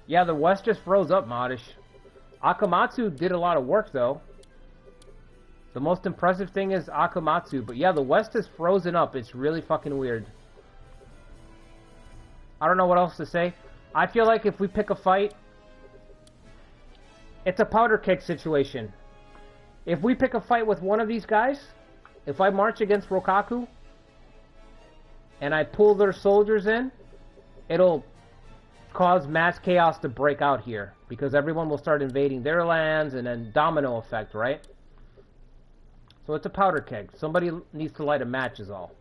Yeah, the West just froze up, Modish. Akamatsu did a lot of work, though. The most impressive thing is Akamatsu. But yeah, the West is frozen up. It's really fucking weird. I don't know what else to say. I feel like if we pick a fight, it's a powder keg situation. If we pick a fight with one of these guys, if I march against Rokaku, and I pull their soldiers in, it'll cause mass chaos to break out here. Because everyone will start invading their lands, and then domino effect, right? So it's a powder keg. Somebody needs to light a match is all.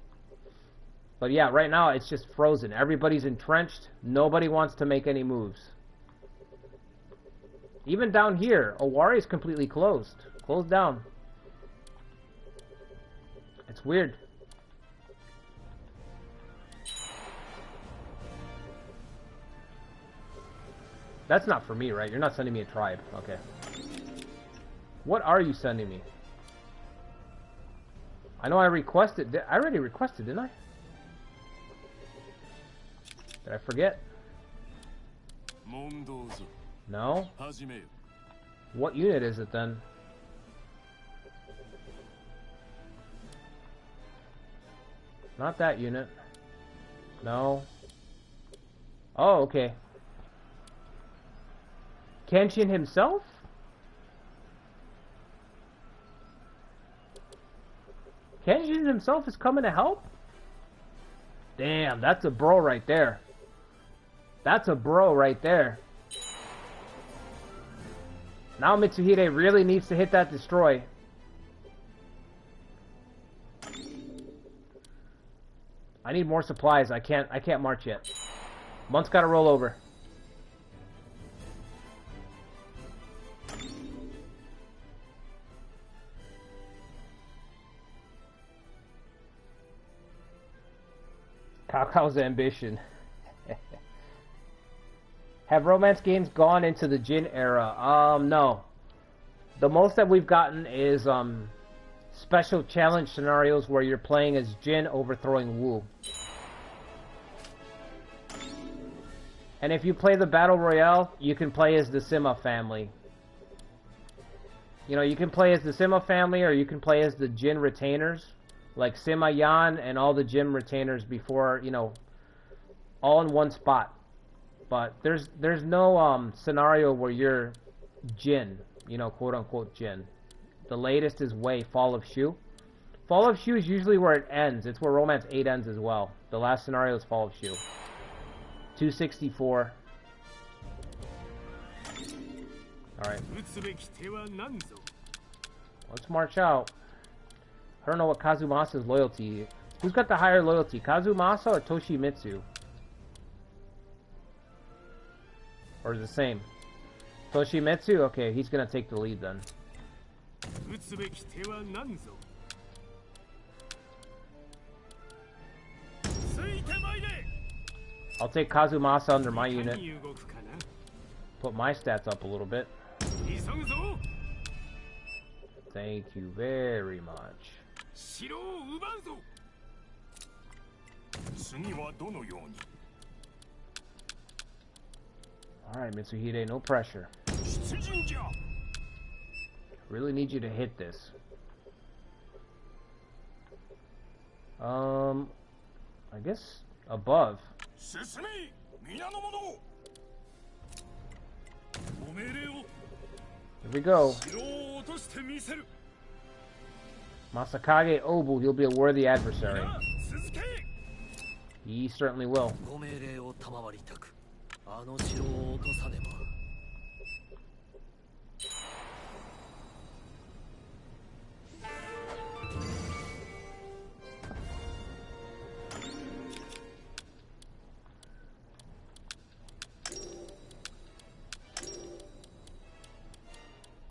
But yeah, right now it's just frozen. Everybody's entrenched. Nobody wants to make any moves. Even down here, Owari is completely closed. Closed down. It's weird. That's not for me, right? You're not sending me a tribe. Okay. What are you sending me? I know I requested. I already requested, didn't I? Did I forget? No? What unit is it then? Not that unit. No. Oh, okay. Kenshin himself? Kenshin himself is coming to help? Damn, that's a bro right there. That's a bro right there. Now Mitsuhide really needs to hit that destroy. I need more supplies. I can't march yet. Month's gotta roll over. Kao's ambition. Have romance games gone into the Jin era? No. The most that we've gotten is special challenge scenarios where you're playing as Jin overthrowing Wu. And if you play the Battle Royale, you can play as the Sima family. You know, you can play as the Sima family, or you can play as the Jin retainers, like Sima Yan and all the Jin retainers before, you know, all in one spot. But there's no scenario where you're Jin, you know, quote unquote Jin. The latest is Wei, Fall of Shu. Fall of Shu is usually where it ends. It's where Romance 8 ends as well. The last scenario is Fall of Shu. 264. Alright. Let's march out. I don't know what Kazumasa's loyalty is. Who's got the higher loyalty? Kazumasa or Toshimitsu? Or is it the same? Toshimitsu? Okay, he's gonna take the lead then. I'll take Kazumasa under my unit. Put my stats up a little bit. Thank you very much. Alright, Mitsuhide, no pressure. Really need you to hit this. I guess above. Here we go. Masakage Obu, he'll be a worthy adversary. He certainly will.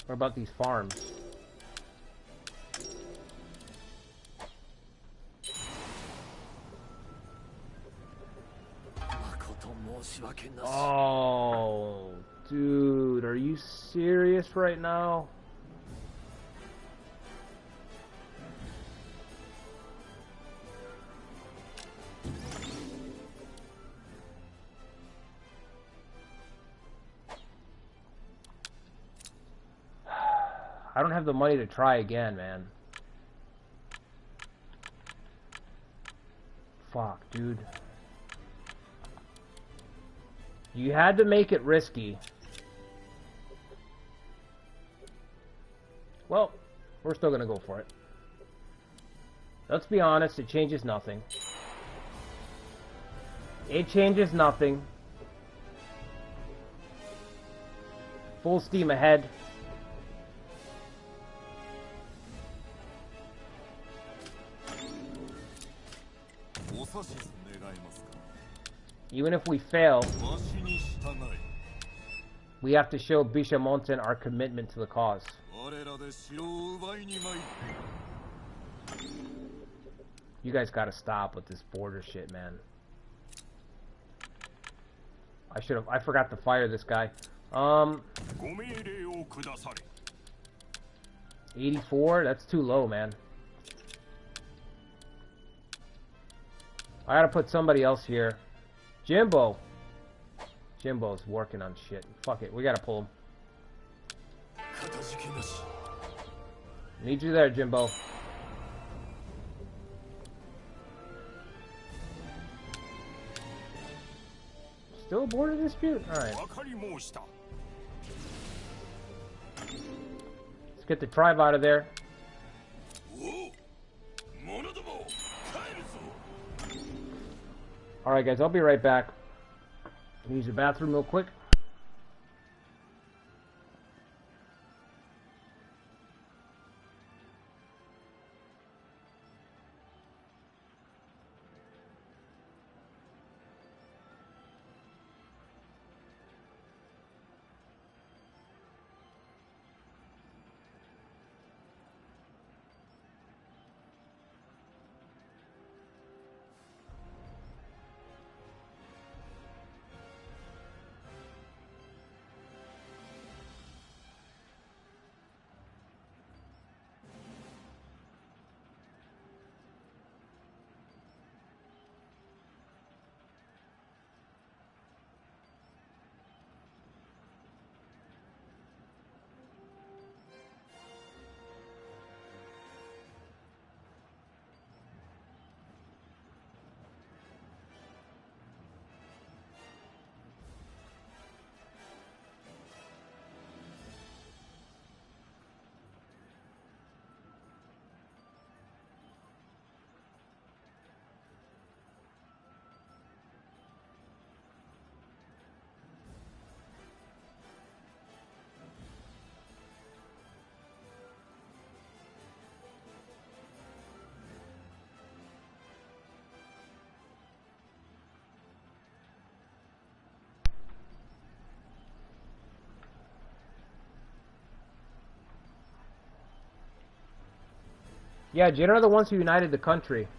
What about these farms? Oh, dude, are you serious right now? I don't have the money to try again, man. Fuck, dude. You had to make it risky. Well, we're still gonna go for it. Let's be honest, it changes nothing. It changes nothing. Full steam ahead. Even if we fail, we have to show Bishamonten our commitment to the cause. You guys gotta stop with this border shit, man. I forgot to fire this guy. 84? That's too low, man. I gotta put somebody else here. Jimbo. Jimbo's working on shit. Fuck it, we gotta pull him. Need you there, Jimbo. Still a border dispute? Alright. Let's get the tribe out of there. Alright guys, I'll be right back. Use the bathroom real quick. Yeah, Jin are the ones who united the country.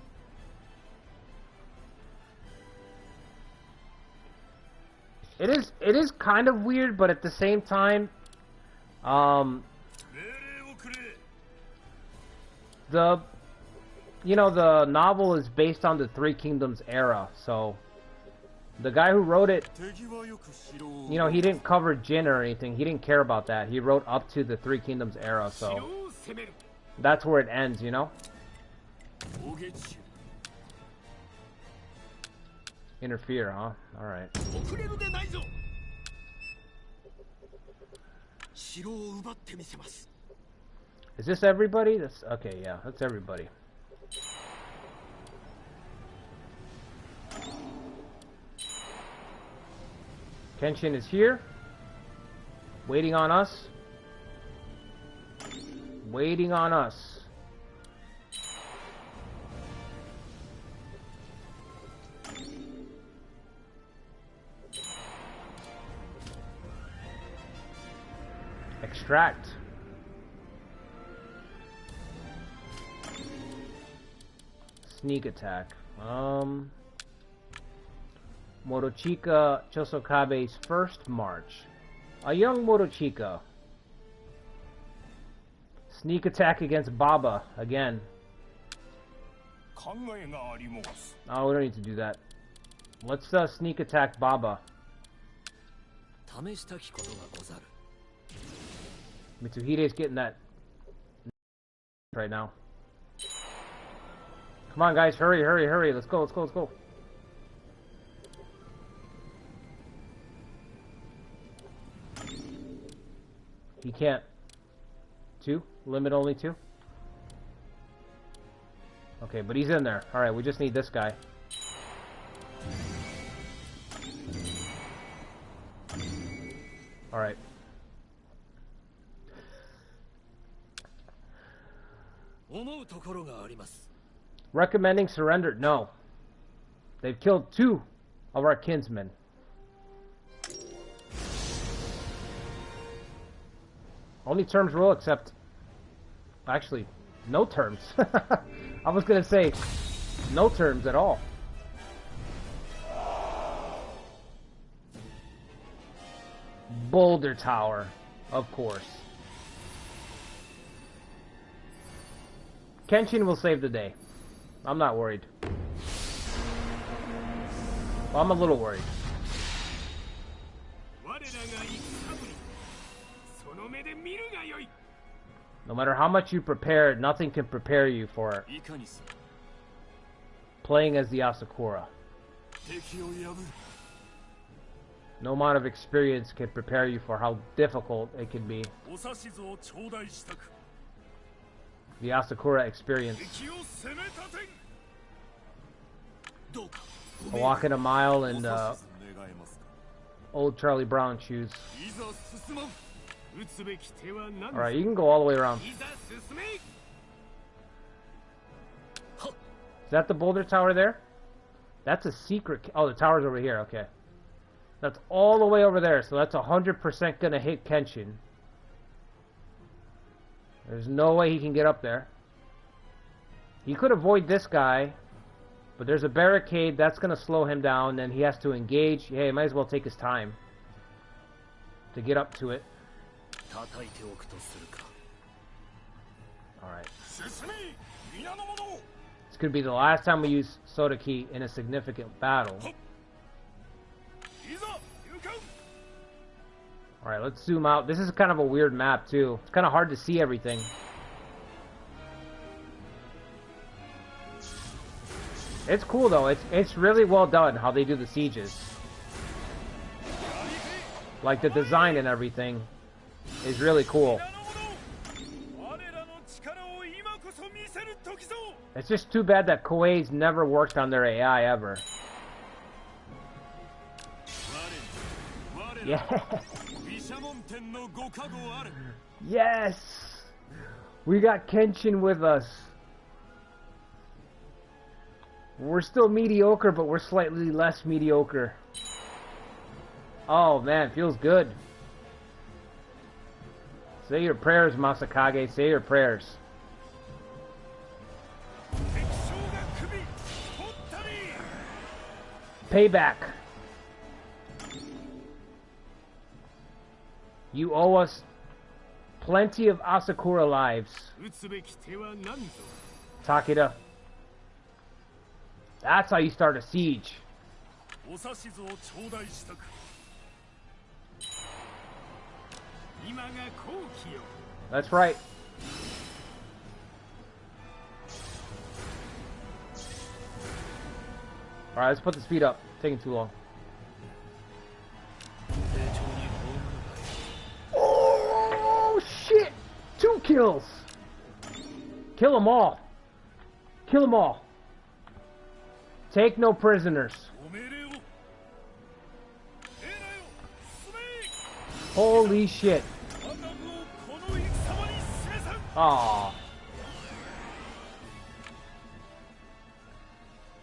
It is kind of weird, but at the same time, the novel is based on the Three Kingdoms era, so the guy who wrote it, he didn't cover Jin or anything. He didn't care about that. He wrote up to the Three Kingdoms era, so that's where it ends, Interfere, huh? Alright. Is this everybody? That's okay, yeah, that's everybody. Kenshin is here. Waiting on us. Waiting on us. Extract. Sneak attack. Morochika Chosokabe's first march. A young Morochika. Sneak attack against Baba again. Oh, we don't need to do that. Let's sneak attack Baba. Mitsuhide's getting that right now. Come on, guys, hurry, hurry, hurry. Let's go, let's go, let's go. He can't. 2? Limit only 2? Okay, but he's in there. Alright, we just need this guy. Alright. Recommending surrender? No. They've killed 2 of our kinsmen. Only terms rule except... Actually, no terms. I was gonna say, no terms at all. Boulder Tower, of course. Kenshin will save the day. I'm not worried. Well, I'm a little worried. No matter how much you prepare, nothing can prepare you for playing as the Asakura. No amount of experience can prepare you for how difficult it can be. The Asakura experience. Walking a mile in old Charlie Brown shoes. Alright, you can go all the way around. Is that the boulder tower there? That's a secret. Oh, the tower's over here. Okay. That's all the way over there, so that's 100% gonna hit Kenshin. There's no way he can get up there. He could avoid this guy, but there's a barricade that's gonna slow him down, and he has to engage. Hey, might as well take his time to get up to it. Alright. This could be the last time we use Sodaki in a significant battle. Alright, let's zoom out. This is kind of a weird map, too. It's kind of hard to see everything. It's cool, though. It's really well done, how they do the sieges. Like, the design and everything is really cool. It's just too bad that Koei's never worked on their AI, ever. Yeah. Yes! We got Kenshin with us. We're still mediocre, but we're slightly less mediocre. Oh man, feels good. Say your prayers, Masakage. Say your prayers. Payback. You owe us plenty of Asakura lives. Takeda. That's how you start a siege. That's right. Alright, let's put the speed up. Taking too long. Oh, shit! 2 kills! Kill them all. Kill them all. Take no prisoners. Holy shit. Aww.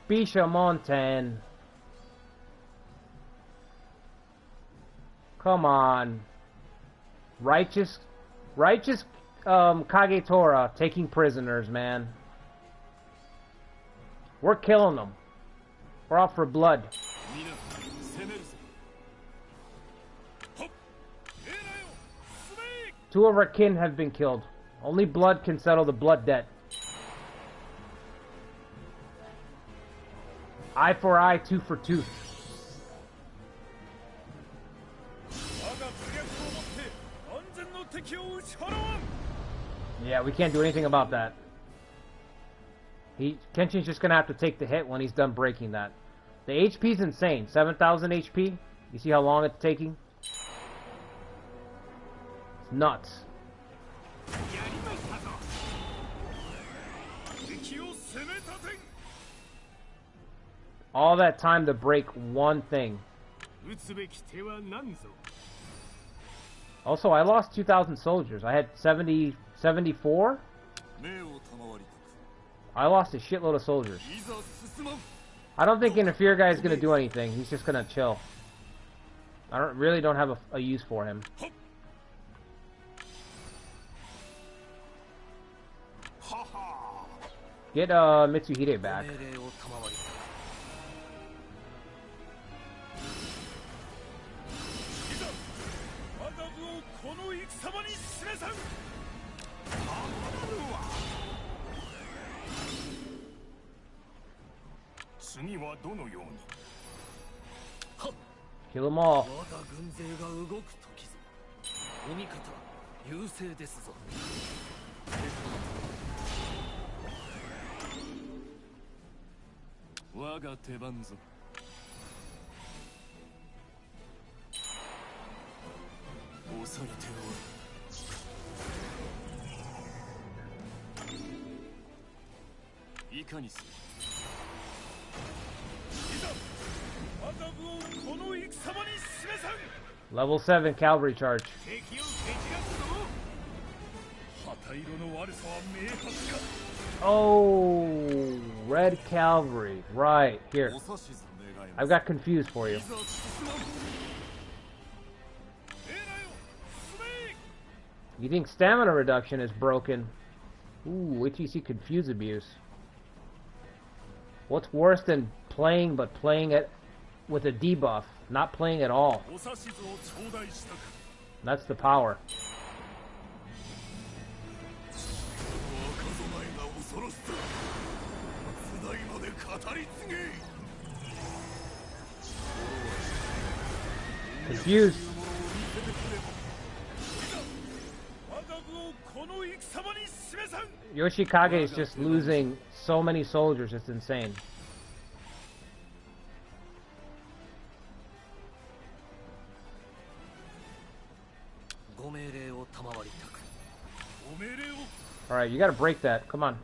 Bisha Montan. Come on. Righteous Kagetora taking prisoners, man. We're killing them. We're out for blood. 2 of our kin have been killed. Only blood can settle the blood debt. Eye for eye, tooth for tooth. Yeah, we can't do anything about that. Kenshin's just gonna have to take the hit when he's done breaking that. The HP's insane. 7,000 HP. You see how long it's taking? It's nuts. All that time to break one thing. Also, I lost 2,000 soldiers. I had 74. I lost a shitload of soldiers. I don't think Interfere Guy is going to do anything. He's just going to chill. I really don't have a use for him. Get Mitsuhide back. Kill them all. Level 7 cavalry charge. Oh, red cavalry. Right, here. I've got confused for you. You think stamina reduction is broken? Ooh, HEC confuse abuse. What's worse than playing but playing it with a debuff? Not playing at all. That's the power. Confused. Yoshikage is just losing so many soldiers, it's insane. Alright, you gotta break that. Come on.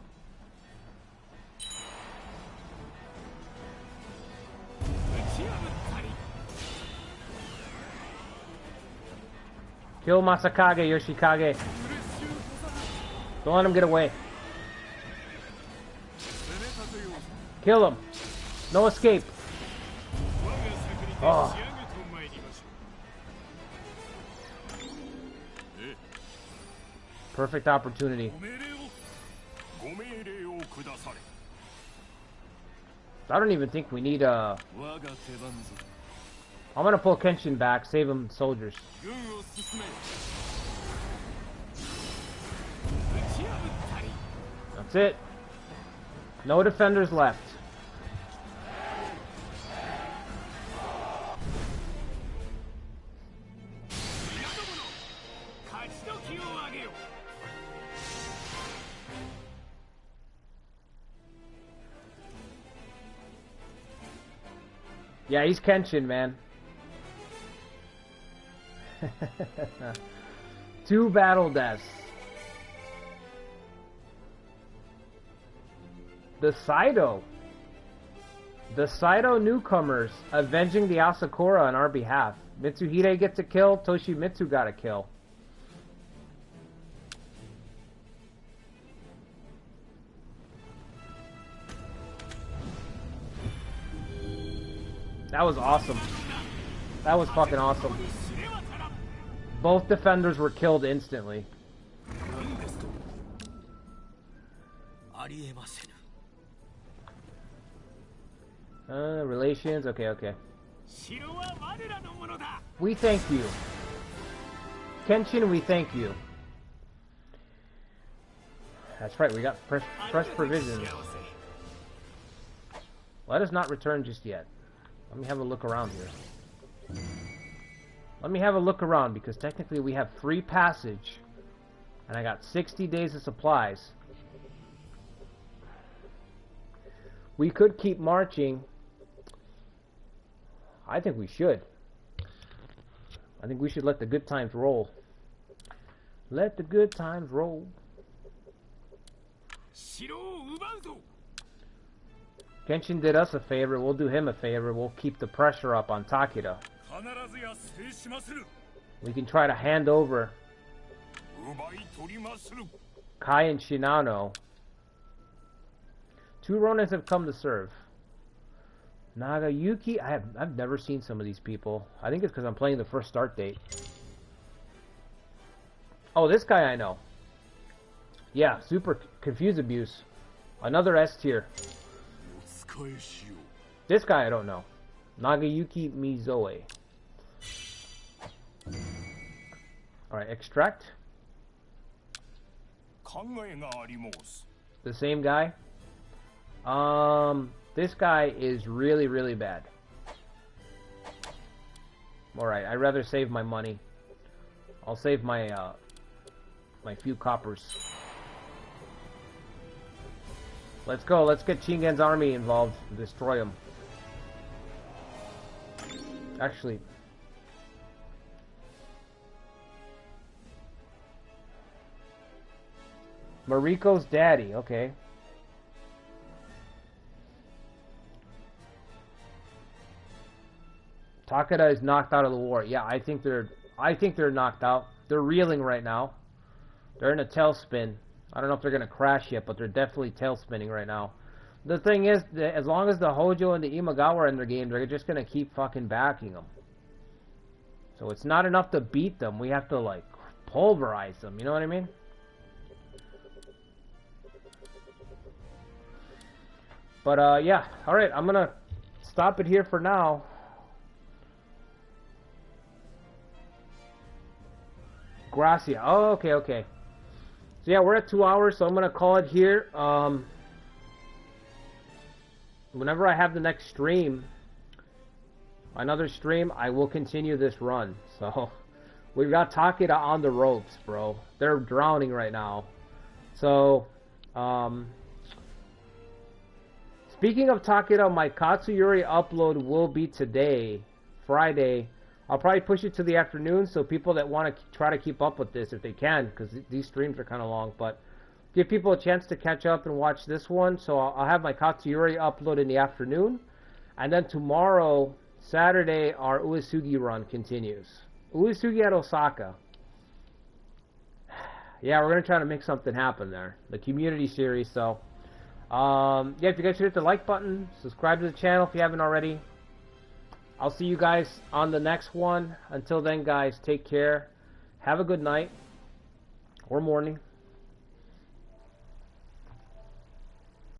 Kill Masakage, Yoshikage. Don't let him get away. Kill him. No escape. Oh. Perfect opportunity. I don't even think we need I'm gonna pull Kenshin back, save him soldiers. That's it. No defenders left. Yeah, he's Kenshin, man. 2 battle deaths. The Saito newcomers avenging the Asakura on our behalf. Mitsuhide gets a kill, Toshimitsu got a kill. That was awesome. That was fucking awesome. Both defenders were killed instantly. Relations, okay. We thank you. Kenshin, we thank you. That's right, we got fresh provisions. Let us not return just yet. Let me have a look around here. Let me have a look around, because technically we have free passage. And I got 60 days of supplies. We could keep marching. I think we should. I think we should let the good times roll. Let the good times roll. Kenshin did us a favor, we'll do him a favor. We'll keep the pressure up on Takeda. We can try to hand over Kai and Shinano. 2 Ronins have come to serve. Nagayuki, I've never seen some of these people. I think it's because I'm playing the first start date. Oh, this guy I know. Yeah, super confused abuse. Another S tier. This guy I don't know. Nagayuki Mizoe. Alright, extract. The same guy. This guy is really, really bad. Alright, I'd rather save my money. I'll save my, my few coppers. Let's go, let's get Chingen's army involved and destroy him. Actually... Mariko's daddy, okay. Takeda is knocked out of the war. Yeah, I think they're knocked out. They're reeling right now. They're in a tailspin. I don't know if they're gonna crash yet, but they're definitely tailspinning right now. The thing is, that as long as the Hojo and the Imagawa are in their game, they're just gonna keep fucking backing them. So it's not enough to beat them. We have to like pulverize them. You know what I mean? But yeah. All right, I'm gonna stop it here for now. Gracia. Oh, okay. So yeah, we're at 2 hours, so I'm gonna call it here. Whenever I have the next stream, another stream, I will continue this run. So we've got Takeda on the ropes, bro. They're drowning right now. So speaking of Takeda, my Katsuyori upload will be today, Friday. I'll probably push it to the afternoon, so people that want to try to keep up with this, if they can, because these streams are kind of long, but give people a chance to catch up and watch this one. So I'll have my Katsuyori upload in the afternoon, and then tomorrow, Saturday, our Uesugi run continues. Uesugi at Osaka. Yeah, we're going to try to make something happen there. The community series, so... yeah, if you guys hit the like button, subscribe to the channel if you haven't already. I'll see you guys on the next one. Until then, guys, take care. Have a good night or morning.